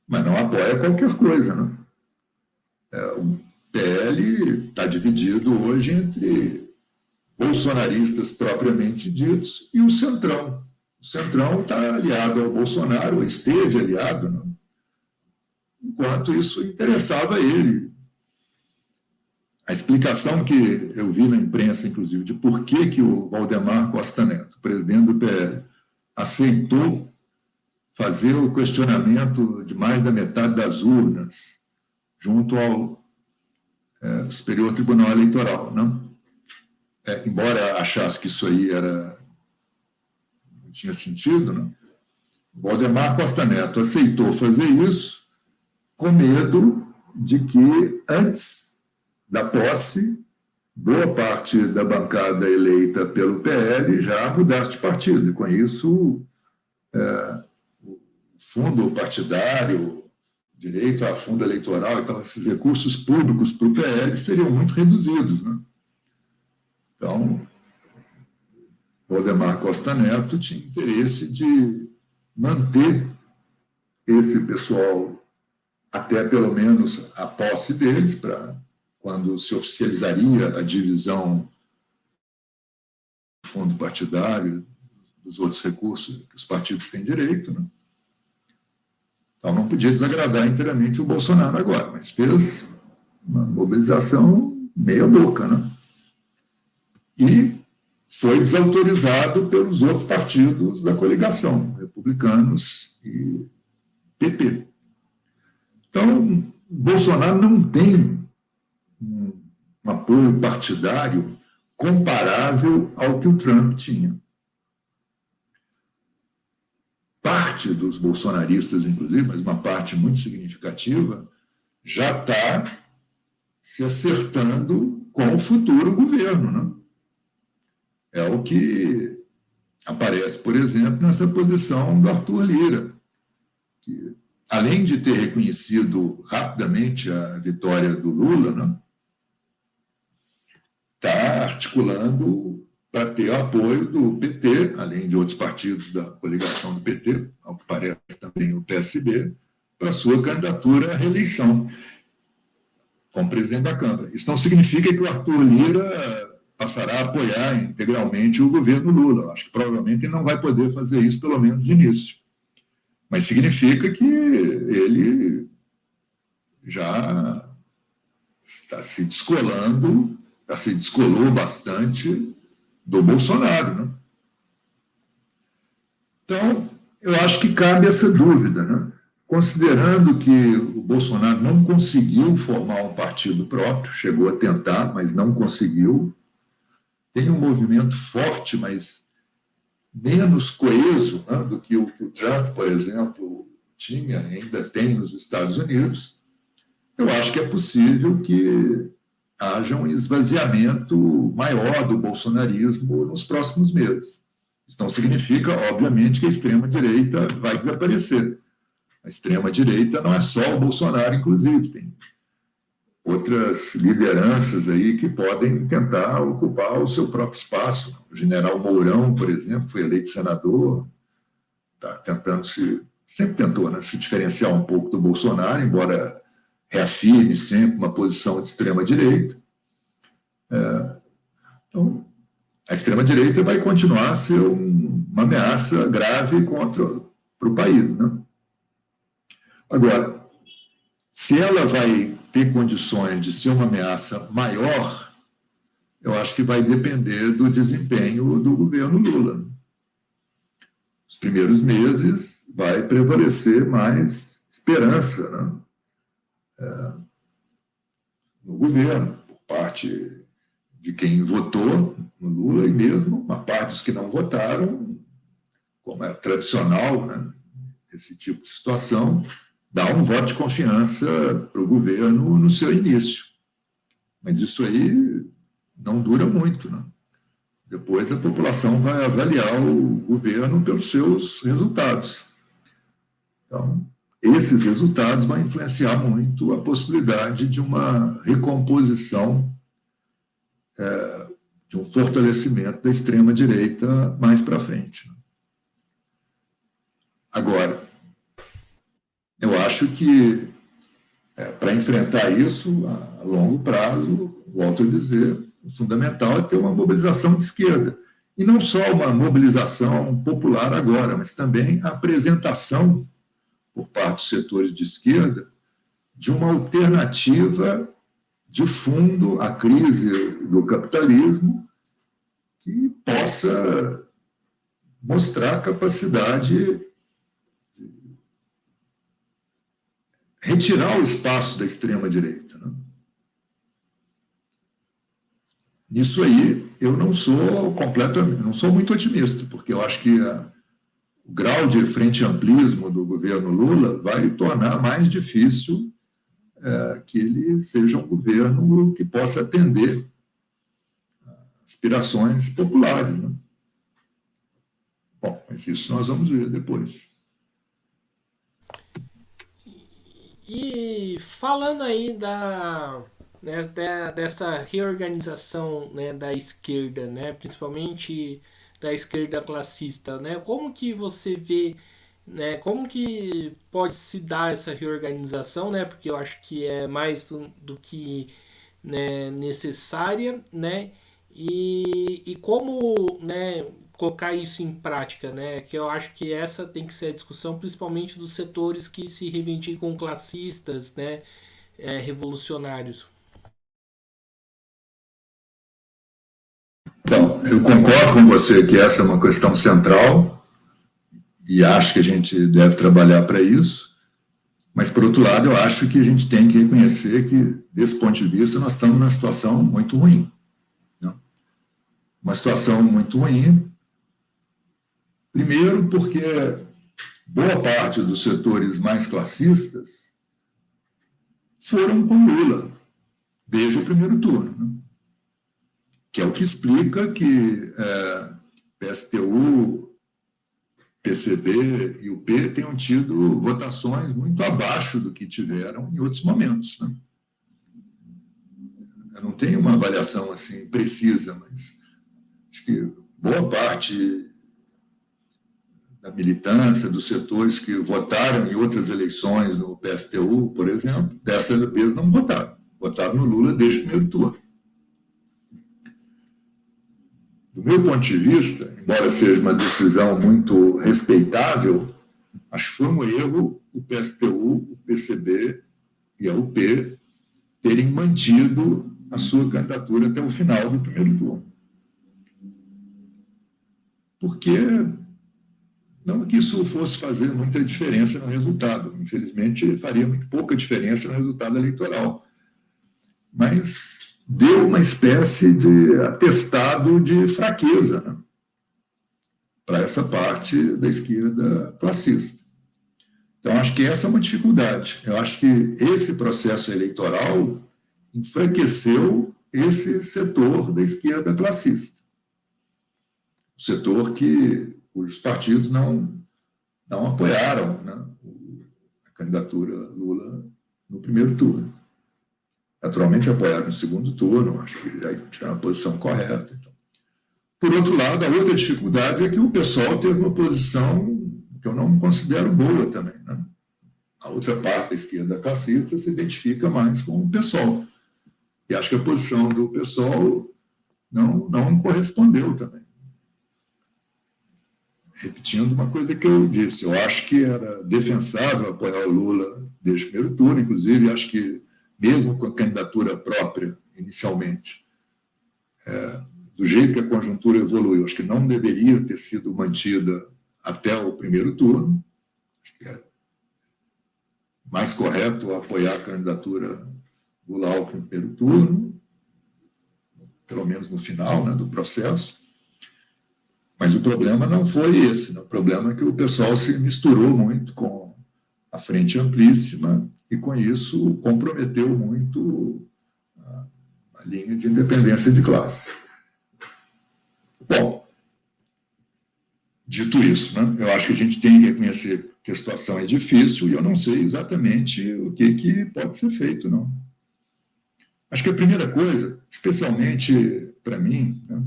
Speaker 2: mas não apoia qualquer coisa. Né? O PL está dividido hoje entre bolsonaristas propriamente ditos e o Centrão. O Centrão está aliado ao Bolsonaro, ou esteve aliado, né? Enquanto isso interessava a ele. A explicação que eu vi na imprensa, inclusive, de por que o Valdemar Costa Neto, presidente do PL, aceitou fazer o questionamento de mais da metade das urnas junto ao Superior Tribunal Eleitoral, não? Embora achasse que isso aí não tinha sentido, não? O Valdemar Costa Neto aceitou fazer isso com medo de que, antes da posse, boa parte da bancada eleita pelo PL já mudasse de partido. E, com isso, o fundo partidário, direito a fundo eleitoral, então, esses recursos públicos para o PL seriam muito reduzidos, né? Então, Valdemar Costa Neto tinha interesse de manter esse pessoal até pelo menos a posse deles, para quando se oficializaria a divisão do fundo partidário, dos outros recursos que os partidos têm direito, né? Então não podia desagradar inteiramente o Bolsonaro agora, mas fez uma mobilização meia boca, né? E foi desautorizado pelos outros partidos da coligação, republicanos e PP. Então, Bolsonaro não tem um apoio partidário comparável ao que o Trump tinha. Parte dos bolsonaristas, inclusive, mas uma parte muito significativa, já está se acertando com o futuro governo, né? É o que aparece, por exemplo, nessa posição do Arthur Lira, que, além de ter reconhecido rapidamente a vitória do Lula, né, está articulando para ter o apoio do PT, além de outros partidos da coligação do PT, ao que parece também o PSB, para sua candidatura à reeleição como presidente da Câmara. Isso não significa que o Arthur Lira passará a apoiar integralmente o governo Lula. Acho que provavelmente ele não vai poder fazer isso, pelo menos de início. Mas significa que ele já está se descolando, já se descolou bastante do Bolsonaro, né? Então, eu acho que cabe essa dúvida, né? Considerando que o Bolsonaro não conseguiu formar um partido próprio, chegou a tentar, mas não conseguiu, tem um movimento forte, mas menos coeso, né, do que o Trump, por exemplo, tinha, ainda tem nos Estados Unidos. Eu acho que é possível que haja um esvaziamento maior do bolsonarismo nos próximos meses. Isso não significa, obviamente, que a extrema-direita vai desaparecer. A extrema-direita não é só o Bolsonaro, inclusive, tem outras lideranças aí que podem tentar ocupar o seu próprio espaço. O general Mourão, por exemplo, foi eleito senador, está tentando sempre tentou, né, se diferenciar um pouco do Bolsonaro, embora reafirme sempre uma posição de extrema-direita. Então, a extrema-direita vai continuar a ser uma ameaça grave para o país, né? Agora, se ela vai ter condições de ser uma ameaça maior, eu acho que vai depender do desempenho do governo Lula. Os primeiros meses vai prevalecer mais esperança, né, no governo, por parte de quem votou no Lula e mesmo uma parte dos que não votaram, como é tradicional, né, esse tipo de situação, dá um voto de confiança para o governo no seu início. Mas isso aí não dura muito, né? Depois a população vai avaliar o governo pelos seus resultados. Então, esses resultados vão influenciar muito a possibilidade de uma recomposição, de um fortalecimento da extrema-direita mais para frente. Agora, eu acho que, para enfrentar isso a longo prazo, volto a dizer, o fundamental é ter uma mobilização de esquerda. E não só uma mobilização popular agora, mas também a apresentação, por parte dos setores de esquerda, de uma alternativa de fundo a crise do capitalismo que possa mostrar capacidade de retirar o espaço da extrema-direita, né? Nisso aí, eu não sou muito otimista, porque eu acho que o grau de frente amplismo do governo Lula vai tornar mais difícil que ele seja um governo que possa atender aspirações populares, né? Bom, mas isso nós vamos ver depois.
Speaker 1: E falando aí né, dessa reorganização, né, da esquerda, né, principalmente da esquerda classista, né, como que você vê, né, como que pode se dar essa reorganização, né, porque eu acho que é mais do que, né, necessária, né, e como, né, colocar isso em prática, né? Que eu acho que essa tem que ser a discussão, principalmente dos setores que se reivindicam classistas, né? Revolucionários.
Speaker 2: Então, eu concordo com você que essa é uma questão central e acho que a gente deve trabalhar para isso, mas, por outro lado, eu acho que a gente tem que reconhecer que, desse ponto de vista, nós estamos numa situação muito ruim, né? Uma situação muito ruim, primeiro porque boa parte dos setores mais classistas foram com Lula, desde o primeiro turno, né? Que é o que explica que PSTU, PCB e o P tenham tido votações muito abaixo do que tiveram em outros momentos, né? Eu não tenho uma avaliação assim precisa, mas acho que boa parte da militância, dos setores que votaram em outras eleições no PSTU, por exemplo, dessa vez não votaram. Votaram no Lula desde o primeiro turno. Do meu ponto de vista, embora seja uma decisão muito respeitável, acho que foi um erro o PSTU, o PCB e a UP terem mantido a sua candidatura até o final do primeiro turno. Porque não que isso fosse fazer muita diferença no resultado, infelizmente faria muito pouca diferença no resultado eleitoral, mas deu uma espécie de atestado de fraqueza, né, para essa parte da esquerda classista. Então, acho que essa é uma dificuldade. Eu acho que esse processo eleitoral enfraqueceu esse setor da esquerda classista. O setor cujos partidos não apoiaram, né, a candidatura Lula no primeiro turno. Naturalmente, apoiaram no segundo turno, acho que aí tiveram a posição correta. Então. Por outro lado, a outra dificuldade é que o pessoal teve uma posição que eu não considero boa também, né? A outra parte da esquerda classista se identifica mais com o PSOL. E acho que a posição do PSOL não correspondeu também. Repetindo uma coisa que eu disse, eu acho que era defensável apoiar o Lula desde o primeiro turno, inclusive acho que, mesmo com a candidatura própria, inicialmente, do jeito que a conjuntura evoluiu, acho que não deveria ter sido mantida até o primeiro turno. Acho que é mais correto apoiar a candidatura do Alckmin no primeiro turno, pelo menos no final, né, do processo. Mas o problema não foi esse, né? O problema é que o pessoal se misturou muito com a Frente Amplíssima e, com isso, comprometeu muito a linha de independência de classe. Bom, dito isso, né, eu acho que a gente tem que reconhecer que a situação é difícil e eu não sei exatamente o que pode ser feito, não. Acho que a primeira coisa, especialmente para mim, né,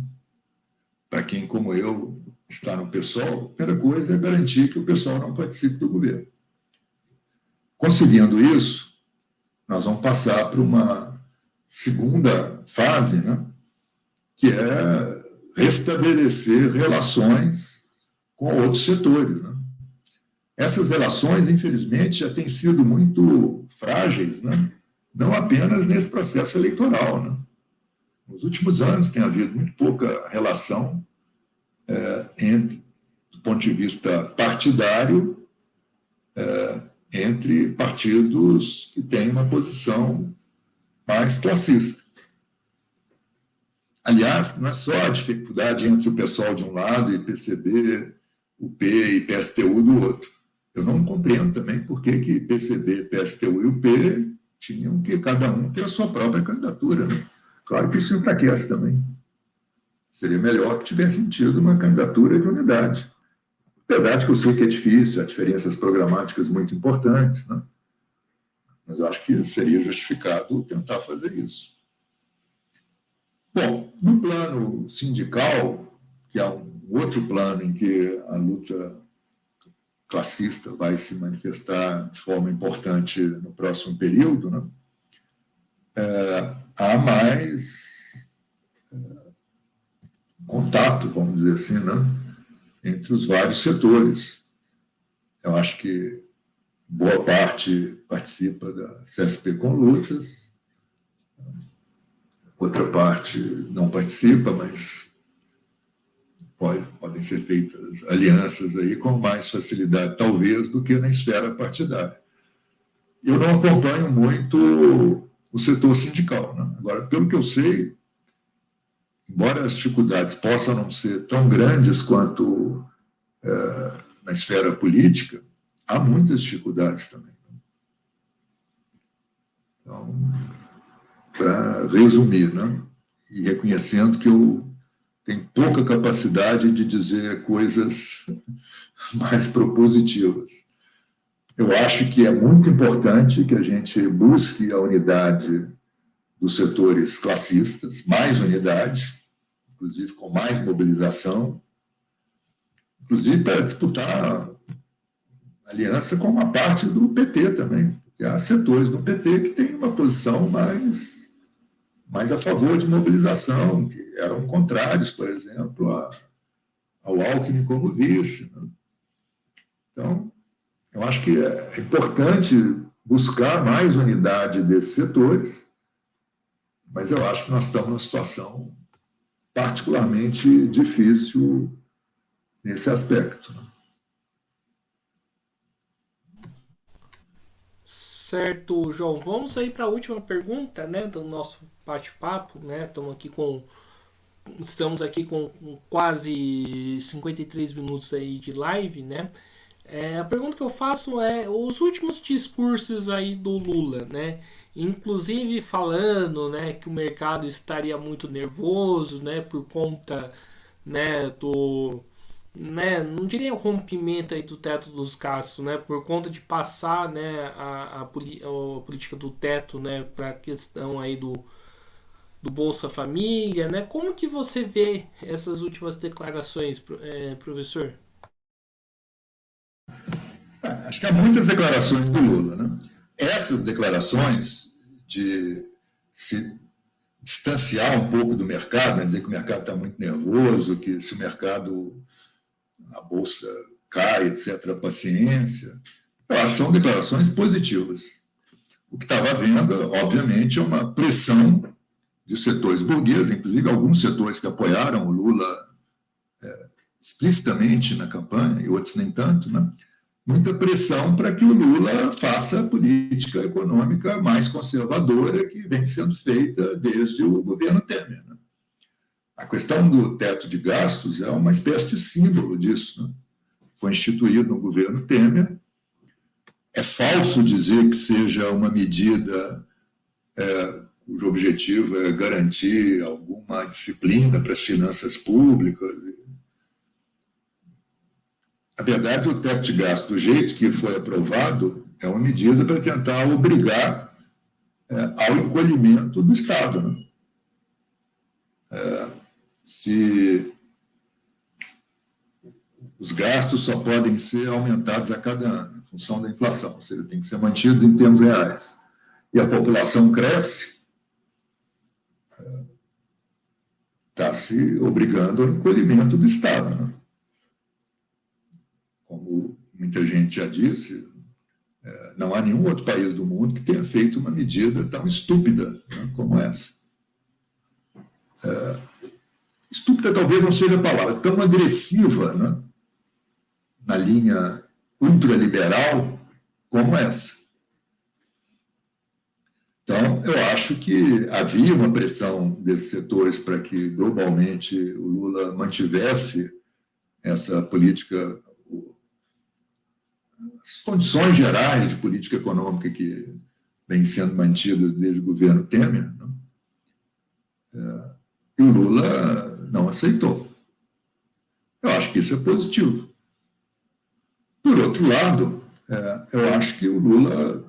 Speaker 2: para quem, como eu, está no PSOL, a primeira coisa é garantir que o PSOL não participe do governo. Conseguindo isso, nós vamos passar para uma segunda fase, né, que é restabelecer relações com outros setores, né? Essas relações, infelizmente, já têm sido muito frágeis, né, não apenas nesse processo eleitoral, né? Nos últimos anos tem havido muito pouca relação entre, do ponto de vista partidário, entre partidos que têm uma posição mais classista. Aliás, não é só a dificuldade entre o pessoal de um lado e PCB, UP e PSTU do outro. Eu não compreendo também por que PCB, PSTU e UP tinham que cada um ter a sua própria candidatura, né? Claro que isso enfraquece também. Seria melhor que tivesse tido uma candidatura de unidade. Apesar de que eu sei que é difícil, há diferenças programáticas muito importantes, né? Mas eu acho que seria justificado tentar fazer isso. Bom, no plano sindical, que é um outro plano em que a luta classista vai se manifestar de forma importante no próximo período, né? Há mais contato, vamos dizer assim, né? Entre os vários setores. Eu acho que boa parte participa da CSP com lutas, outra parte não participa, mas podem ser feitas alianças aí com mais facilidade, talvez, do que na esfera partidária. Eu não acompanho muito o setor sindical, né? Agora, pelo que eu sei, embora as dificuldades possam não ser tão grandes quanto na esfera política, há muitas dificuldades também. Então, para resumir, né? E reconhecendo que eu tenho pouca capacidade de dizer coisas mais propositivas. Eu acho que é muito importante que a gente busque a unidade dos setores classistas, mais unidade, inclusive com mais mobilização, inclusive para disputar aliança com uma parte do PT também, porque há setores do PT que têm uma posição mais a favor de mobilização, que eram contrários, por exemplo, ao Alckmin como vice, né? Então, eu acho que é importante buscar mais unidade desses setores, mas eu acho que nós estamos numa situação particularmente difícil nesse aspecto, né?
Speaker 1: Certo, João. Vamos aí para a última pergunta, né, do nosso bate-papo, né? Estamos aqui com quase 53 minutos aí de live, né? A pergunta que eu faço é os últimos discursos aí do Lula, né? Inclusive falando, né, que o mercado estaria muito nervoso, né, por conta, né, do, né, não diria o rompimento aí do teto dos gastos, né, por conta de passar, né, a política do teto, né, para a questão aí do Bolsa Família, né? Como que você vê essas últimas declarações, professor?
Speaker 2: Acho que há muitas declarações do Lula, né? Essas declarações de se distanciar um pouco do mercado, né? Dizer que o mercado está muito nervoso, que se o mercado, a bolsa cai, etc., paciência, eu acho que são declarações positivas. O que estava havendo, obviamente, é uma pressão de setores burgueses, inclusive alguns setores que apoiaram o Lula explicitamente na campanha, e outros nem tanto, né? Muita pressão para que o Lula faça a política econômica mais conservadora que vem sendo feita desde o governo Temer, né? A questão do teto de gastos é uma espécie de símbolo disso, né? Foi instituído no governo Temer. É falso dizer que seja uma medida cujo objetivo é garantir alguma disciplina para as finanças públicas. Na verdade, o teto de gasto, do jeito que foi aprovado, é uma medida para tentar obrigar ao encolhimento do Estado, né? Se os gastos só podem ser aumentados a cada ano, em função da inflação, ou seja, tem que ser mantidos em termos reais, e a população cresce, está se obrigando ao encolhimento do Estado, né? Como muita gente já disse, Não há nenhum outro país do mundo que tenha feito uma medida tão estúpida, né, como essa. Estúpida talvez não seja a palavra, tão agressiva, né, na linha ultraliberal como essa. Então, eu acho que havia uma pressão desses setores para que, globalmente, o Lula mantivesse essa política, as condições gerais de política econômica que vêm sendo mantidas desde o governo Temer, né? E o Lula não aceitou. Eu acho que isso é positivo. Por outro lado, eu acho que o Lula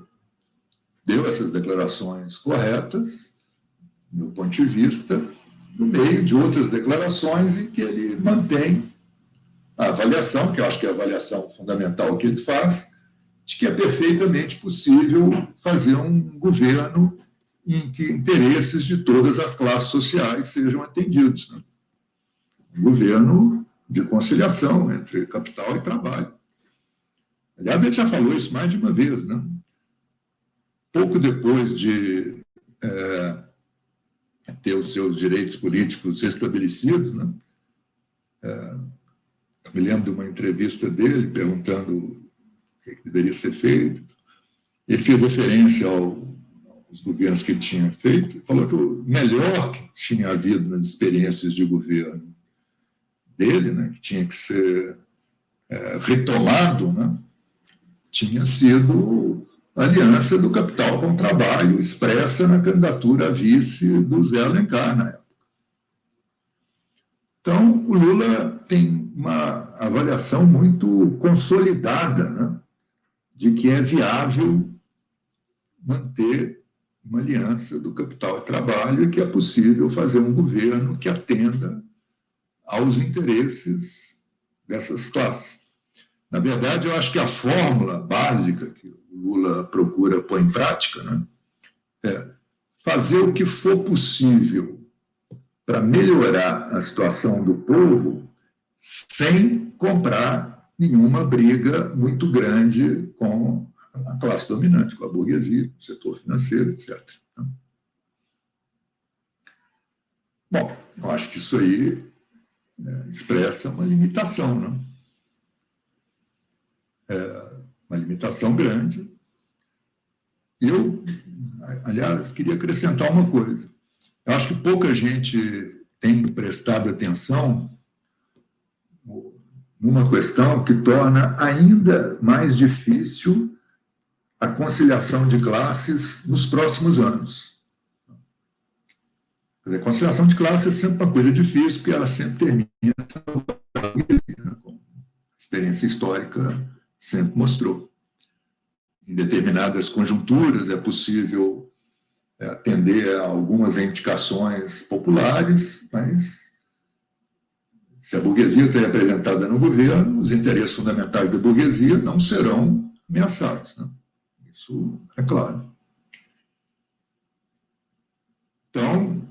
Speaker 2: deu essas declarações corretas, do meu ponto de vista, no meio de outras declarações em que ele mantém a avaliação, que eu acho que é a avaliação fundamental que ele faz, de que é perfeitamente possível fazer um governo em que interesses de todas as classes sociais sejam atendidos, né? Um governo de conciliação entre capital e trabalho. Aliás, ele já falou isso mais de uma vez, né? Pouco depois de ter os seus direitos políticos restabelecidos, né? Eu me lembro de uma entrevista dele perguntando o que deveria ser feito. Ele fez referência aos governos que ele tinha feito e falou que o melhor que tinha havido nas experiências de governo dele, né, que tinha que ser retomado, né, tinha sido a aliança do capital com o trabalho expressa na candidatura a vice do Zé Alencar, na época. Então, o Lula tem uma avaliação muito consolidada, né, de que é viável manter uma aliança do capital e trabalho e que é possível fazer um governo que atenda aos interesses dessas classes. Na verdade, eu acho que a fórmula básica que o Lula procura pôr em prática, né, é fazer o que for possível para melhorar a situação do povo sem comprar nenhuma briga muito grande com a classe dominante, com a burguesia, com o setor financeiro, etc. Bom, eu acho que isso aí expressa uma limitação, né? Uma limitação grande. Eu, aliás, queria acrescentar uma coisa. Eu acho que pouca gente tem prestado atenção numa questão que torna ainda mais difícil a conciliação de classes nos próximos anos. Quer dizer, a conciliação de classes é sempre uma coisa difícil, porque ela sempre termina, como a experiência histórica sempre mostrou. Em determinadas conjunturas é possível atender a algumas reivindicações populares, mas se a burguesia está representada no governo, os interesses fundamentais da burguesia não serão ameaçados, né? Isso é claro. Então,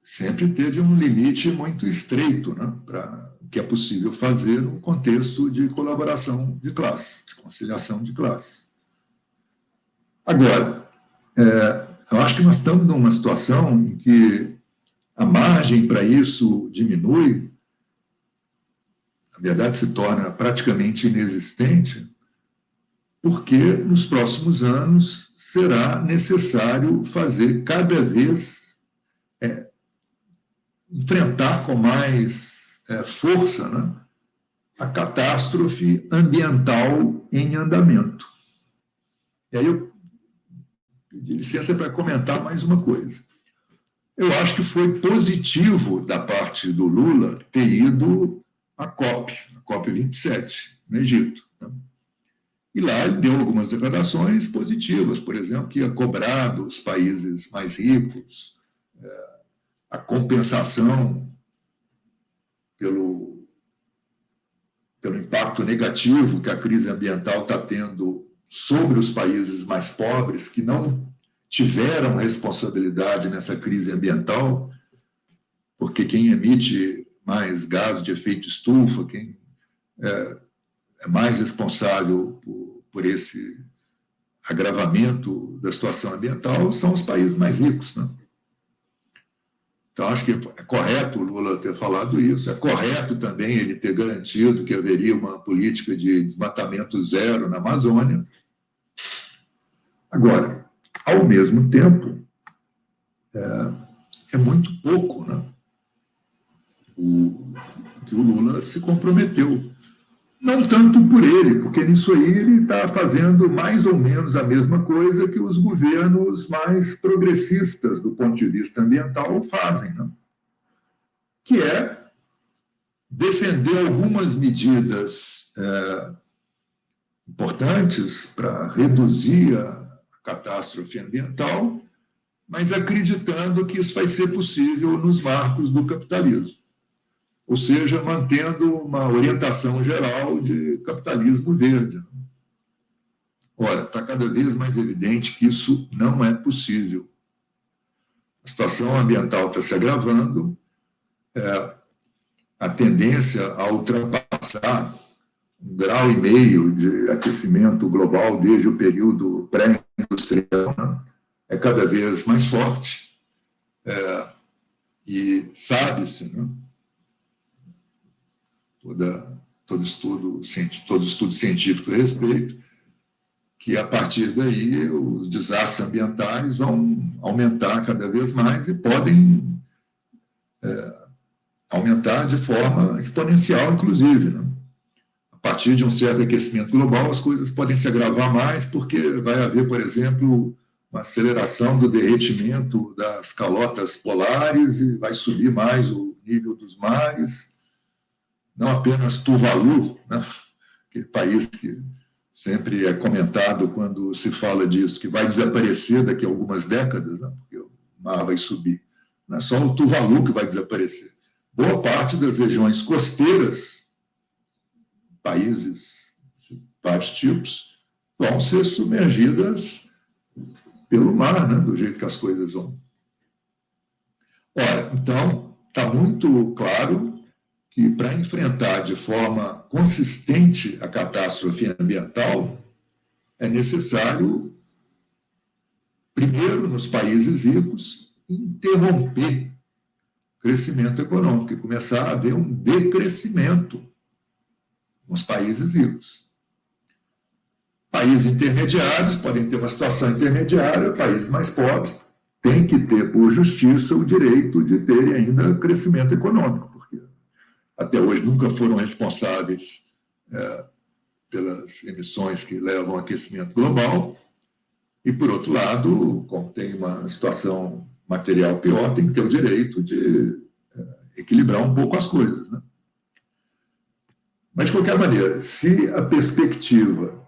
Speaker 2: sempre teve um limite muito estreito, né, para o que é possível fazer num contexto de colaboração de classe, de conciliação de classe. Agora, eu acho que nós estamos numa situação em que a margem para isso diminui, na verdade se torna praticamente inexistente, porque nos próximos anos será necessário fazer cada vez enfrentar com mais força, né, a catástrofe ambiental em andamento. E aí eu pedi licença para comentar mais uma coisa. Eu acho que foi positivo da parte do Lula ter ido à COP27, no Egito, né? E lá ele deu algumas declarações positivas, por exemplo, que ia cobrar dos países mais ricos a compensação pelo impacto negativo que a crise ambiental está tendo sobre os países mais pobres, que não tiveram responsabilidade nessa crise ambiental, porque quem emite mais gás de efeito estufa, quem é mais responsável por esse agravamento da situação ambiental são os países mais ricos, né? Então, acho que é correto o Lula ter falado isso, é correto também ele ter garantido que haveria uma política de desmatamento zero na Amazônia. Agora, ao mesmo tempo, é muito pouco, né, o que o Lula se comprometeu. Não tanto por ele, porque nisso aí ele está fazendo mais ou menos a mesma coisa que os governos mais progressistas do ponto de vista ambiental fazem, né? Que é defender algumas medidas importantes para reduzir a catástrofe ambiental, mas acreditando que isso vai ser possível nos marcos do capitalismo. Ou seja, mantendo uma orientação geral de capitalismo verde. Ora, está cada vez mais evidente que isso não é possível. A situação ambiental está se agravando, a tendência a ultrapassar 1,5 grau de aquecimento global desde o período pré-industrial, né, é cada vez mais forte, e sabe-se, né, todo estudo científico a respeito, que a partir daí os desastres ambientais vão aumentar cada vez mais e podem aumentar de forma exponencial, inclusive, né? A partir de um certo aquecimento global, as coisas podem se agravar mais, porque vai haver, por exemplo, uma aceleração do derretimento das calotas polares e vai subir mais o nível dos mares. Não apenas Tuvalu, né, aquele país que sempre é comentado quando se fala disso, que vai desaparecer daqui a algumas décadas, né, porque o mar vai subir. Não é só o Tuvalu que vai desaparecer. Boa parte das regiões costeiras, países de vários tipos, vão ser submergidas pelo mar, né, do jeito que as coisas vão. Ora, então, está muito claro que para enfrentar de forma consistente a catástrofe ambiental, é necessário, primeiro, nos países ricos, interromper o crescimento econômico e começar a haver um decrescimento nos países ricos. Países intermediários podem ter uma situação intermediária, países mais pobres têm que ter, por justiça, o direito de terem ainda crescimento econômico, porque até hoje nunca foram responsáveis pelas emissões que levam ao aquecimento global, e, por outro lado, como tem uma situação material pior, tem que ter o direito de equilibrar um pouco as coisas, né? Mas, de qualquer maneira, se a perspectiva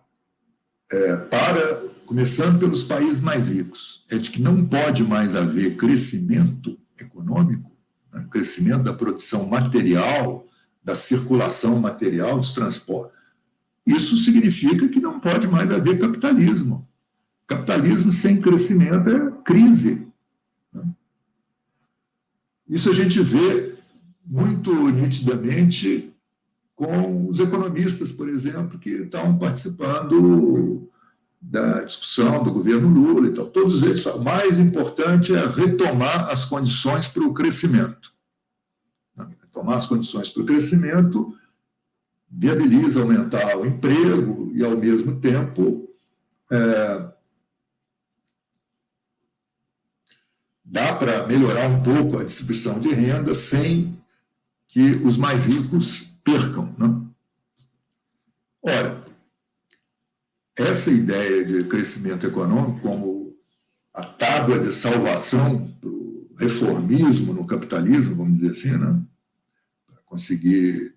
Speaker 2: começando pelos países mais ricos, é de que não pode mais haver crescimento econômico, né, crescimento da produção material, da circulação material, dos transportes, isso significa que não pode mais haver capitalismo. Capitalismo sem crescimento é crise, né? Isso a gente vê muito nitidamente com os economistas, por exemplo, que estão participando da discussão do governo Lula e tal. Todos eles falam, o mais importante é retomar as condições para o crescimento. Retomar as condições para o crescimento viabiliza aumentar o emprego e, ao mesmo tempo, dá para melhorar um pouco a distribuição de renda sem que os mais ricos percam, né? Ora, essa ideia de crescimento econômico como a tábua de salvação para o reformismo no capitalismo, vamos dizer assim, né? Para conseguir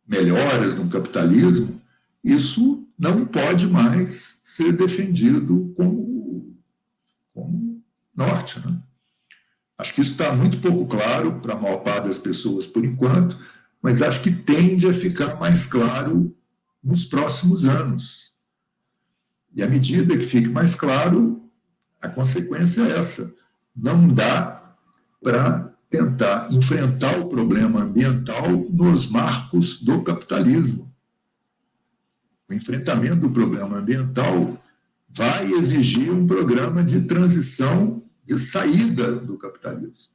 Speaker 2: melhoras no capitalismo, isso não pode mais ser defendido como norte, né? Acho que isso está muito pouco claro para a maior parte das pessoas por enquanto, mas acho que tende a ficar mais claro nos próximos anos. E à medida que fique mais claro, a consequência é essa. Não dá para tentar enfrentar o problema ambiental nos marcos do capitalismo. O enfrentamento do problema ambiental vai exigir um programa de transição, de saída do capitalismo.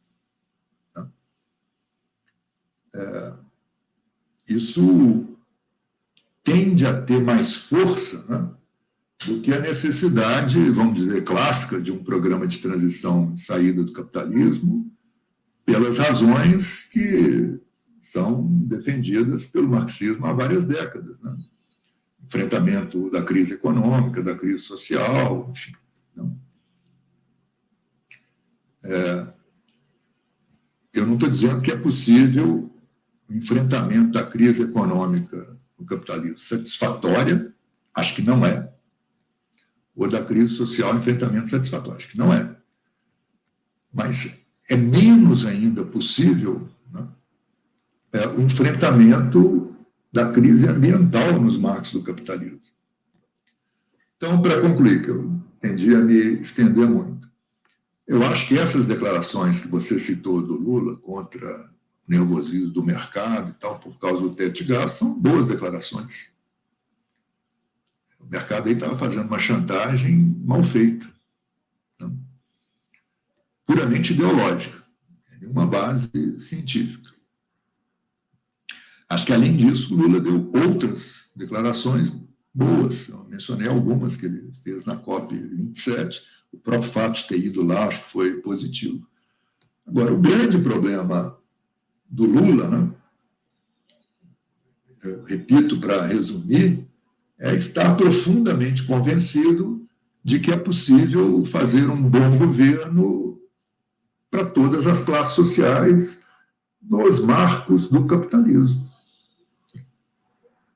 Speaker 2: Isso tende a ter mais força, né, do que a necessidade, vamos dizer, clássica de um programa de transição, de saída do capitalismo, pelas razões que são defendidas pelo marxismo há várias décadas, né? Enfrentamento da crise econômica, da crise social, enfim. Eu não estou dizendo que é possível o enfrentamento da crise econômica no capitalismo satisfatória, acho que não é, ou da crise social, enfrentamento satisfatório, acho que não é. Mas é menos ainda possível, né, o enfrentamento da crise ambiental nos marcos do capitalismo. Então, para concluir, que eu tendi a me estender muito, eu acho que essas declarações que você citou do Lula contra o nervosismo do mercado e tal, por causa do teto de gastos, são boas declarações. O mercado aí estava fazendo uma chantagem mal feita, né? Puramente ideológica, nenhuma base científica. Acho que, além disso, o Lula deu outras declarações boas. Eu mencionei algumas que ele fez na COP27. O próprio fato de ter ido lá, acho que foi positivo. Agora, o grande problema do Lula, né, eu repito para resumir, é estar profundamente convencido de que é possível fazer um bom governo para todas as classes sociais nos marcos do capitalismo.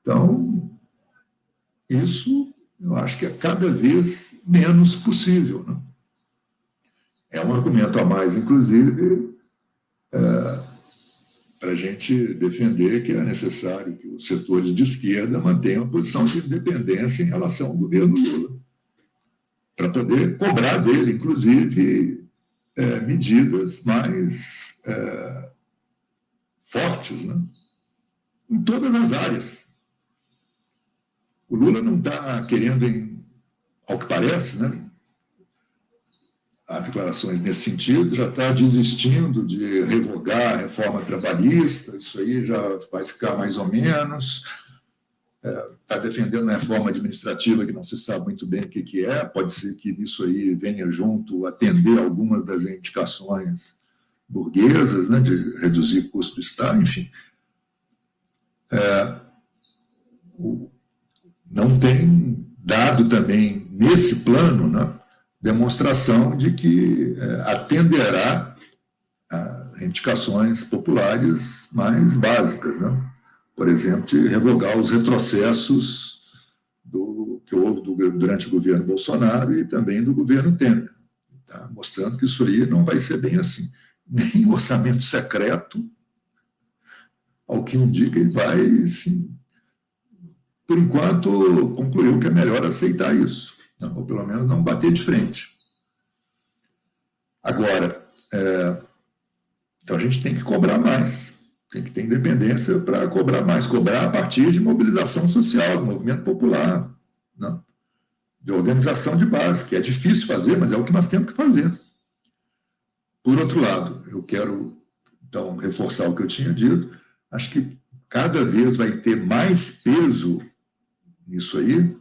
Speaker 2: Então, isso eu acho que é cada vez menos possível, né? É um argumento a mais, inclusive, para a gente defender que é necessário que os setores de esquerda mantenham a posição de independência em relação ao governo Lula, para poder cobrar dele, inclusive, medidas mais fortes, né, em todas as áreas. O Lula não está querendo, ao que parece, né, há declarações nesse sentido, já está desistindo de revogar a reforma trabalhista, isso aí já vai ficar mais ou menos. Está defendendo uma reforma administrativa que não se sabe muito bem o que é, pode ser que isso aí venha junto atender algumas das indicações burguesas, né, de reduzir custo do Estado, enfim. Não tem dado também, nesse plano, né, demonstração de que atenderá a reivindicações populares mais básicas, né? Por exemplo, de revogar os retrocessos que houve durante o governo Bolsonaro e também do governo Temer, tá? Mostrando que isso aí não vai ser bem assim. Nem o orçamento secreto, ao que indica, ele vai, sim, por enquanto, concluiu que é melhor aceitar isso, né? Ou pelo menos não bater de frente. Agora, então a gente tem que cobrar mais, tem que ter independência para cobrar mais, cobrar a partir de mobilização social, do movimento popular, né, de organização de base, que é difícil fazer, mas é o que nós temos que fazer. Por outro lado, eu quero, então, reforçar o que eu tinha dito, acho que cada vez vai ter mais peso nisso aí,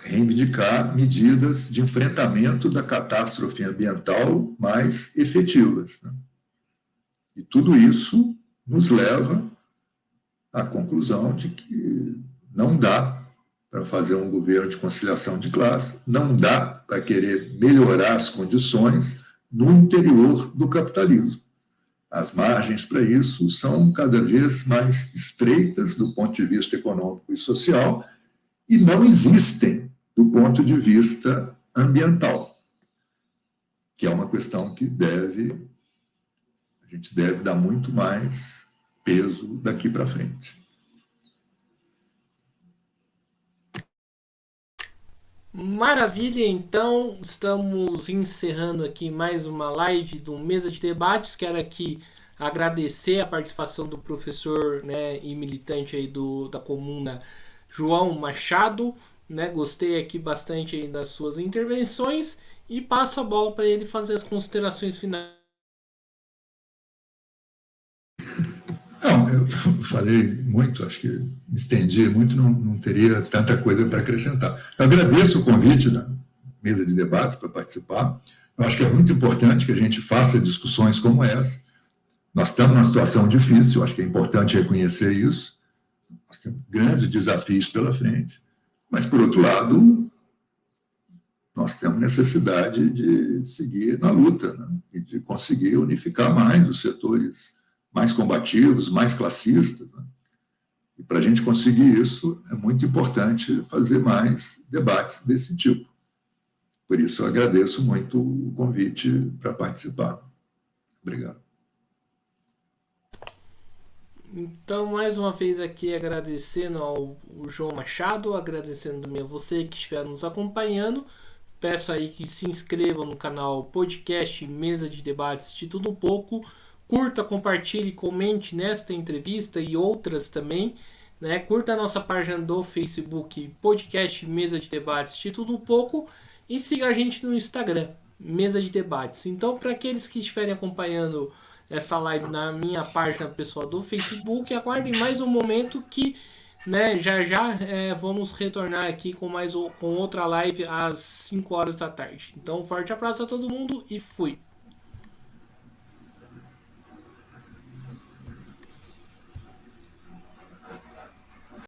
Speaker 2: reivindicar medidas de enfrentamento da catástrofe ambiental mais efetivas, né? E tudo isso nos leva à conclusão de que não dá para fazer um governo de conciliação de classe, não dá para querer melhorar as condições no interior do capitalismo. As margens para isso são cada vez mais estreitas do ponto de vista econômico e social e não existem do ponto de vista ambiental, que é uma questão que a gente deve dar muito mais peso daqui para frente.
Speaker 1: Maravilha, então estamos encerrando aqui mais uma live do Mesa de Debates. Quero aqui agradecer a participação do professor, né, e militante aí da comuna João Machado, né? Gostei aqui bastante aí das suas intervenções e passo a bola para ele fazer as considerações finais.
Speaker 2: Não, eu falei muito, acho que me estendi muito, não teria tanta coisa para acrescentar. Eu agradeço o convite da mesa de debates para participar. Eu acho que é muito importante que a gente faça discussões como essa. Nós estamos numa situação difícil, acho que é importante reconhecer isso. Nós temos grandes desafios pela frente. Mas, por outro lado, nós temos necessidade de seguir na luta, né? E de conseguir unificar mais os setores mais combativos, mais classistas. Né? E para a gente conseguir isso, é muito importante fazer mais debates desse tipo. Por isso, eu agradeço muito o convite para participar. Obrigado.
Speaker 1: Então, mais uma vez aqui agradecendo ao João Machado, agradecendo também a você que estiver nos acompanhando. Peço aí que se inscrevam no canal Podcast Mesa de Debates de Tudo Um Pouco. Curta, compartilhe, comente nesta entrevista e outras também. Né? Curta a nossa página do Facebook Podcast Mesa de Debates de Tudo Um Pouco. E siga a gente no Instagram, Mesa de Debates. Então, para aqueles que estiverem acompanhando essa live na minha página pessoal do Facebook, aguardem mais um momento que, né, já vamos retornar aqui com outra live às 5 horas da tarde. Então, um forte abraço a todo mundo e fui!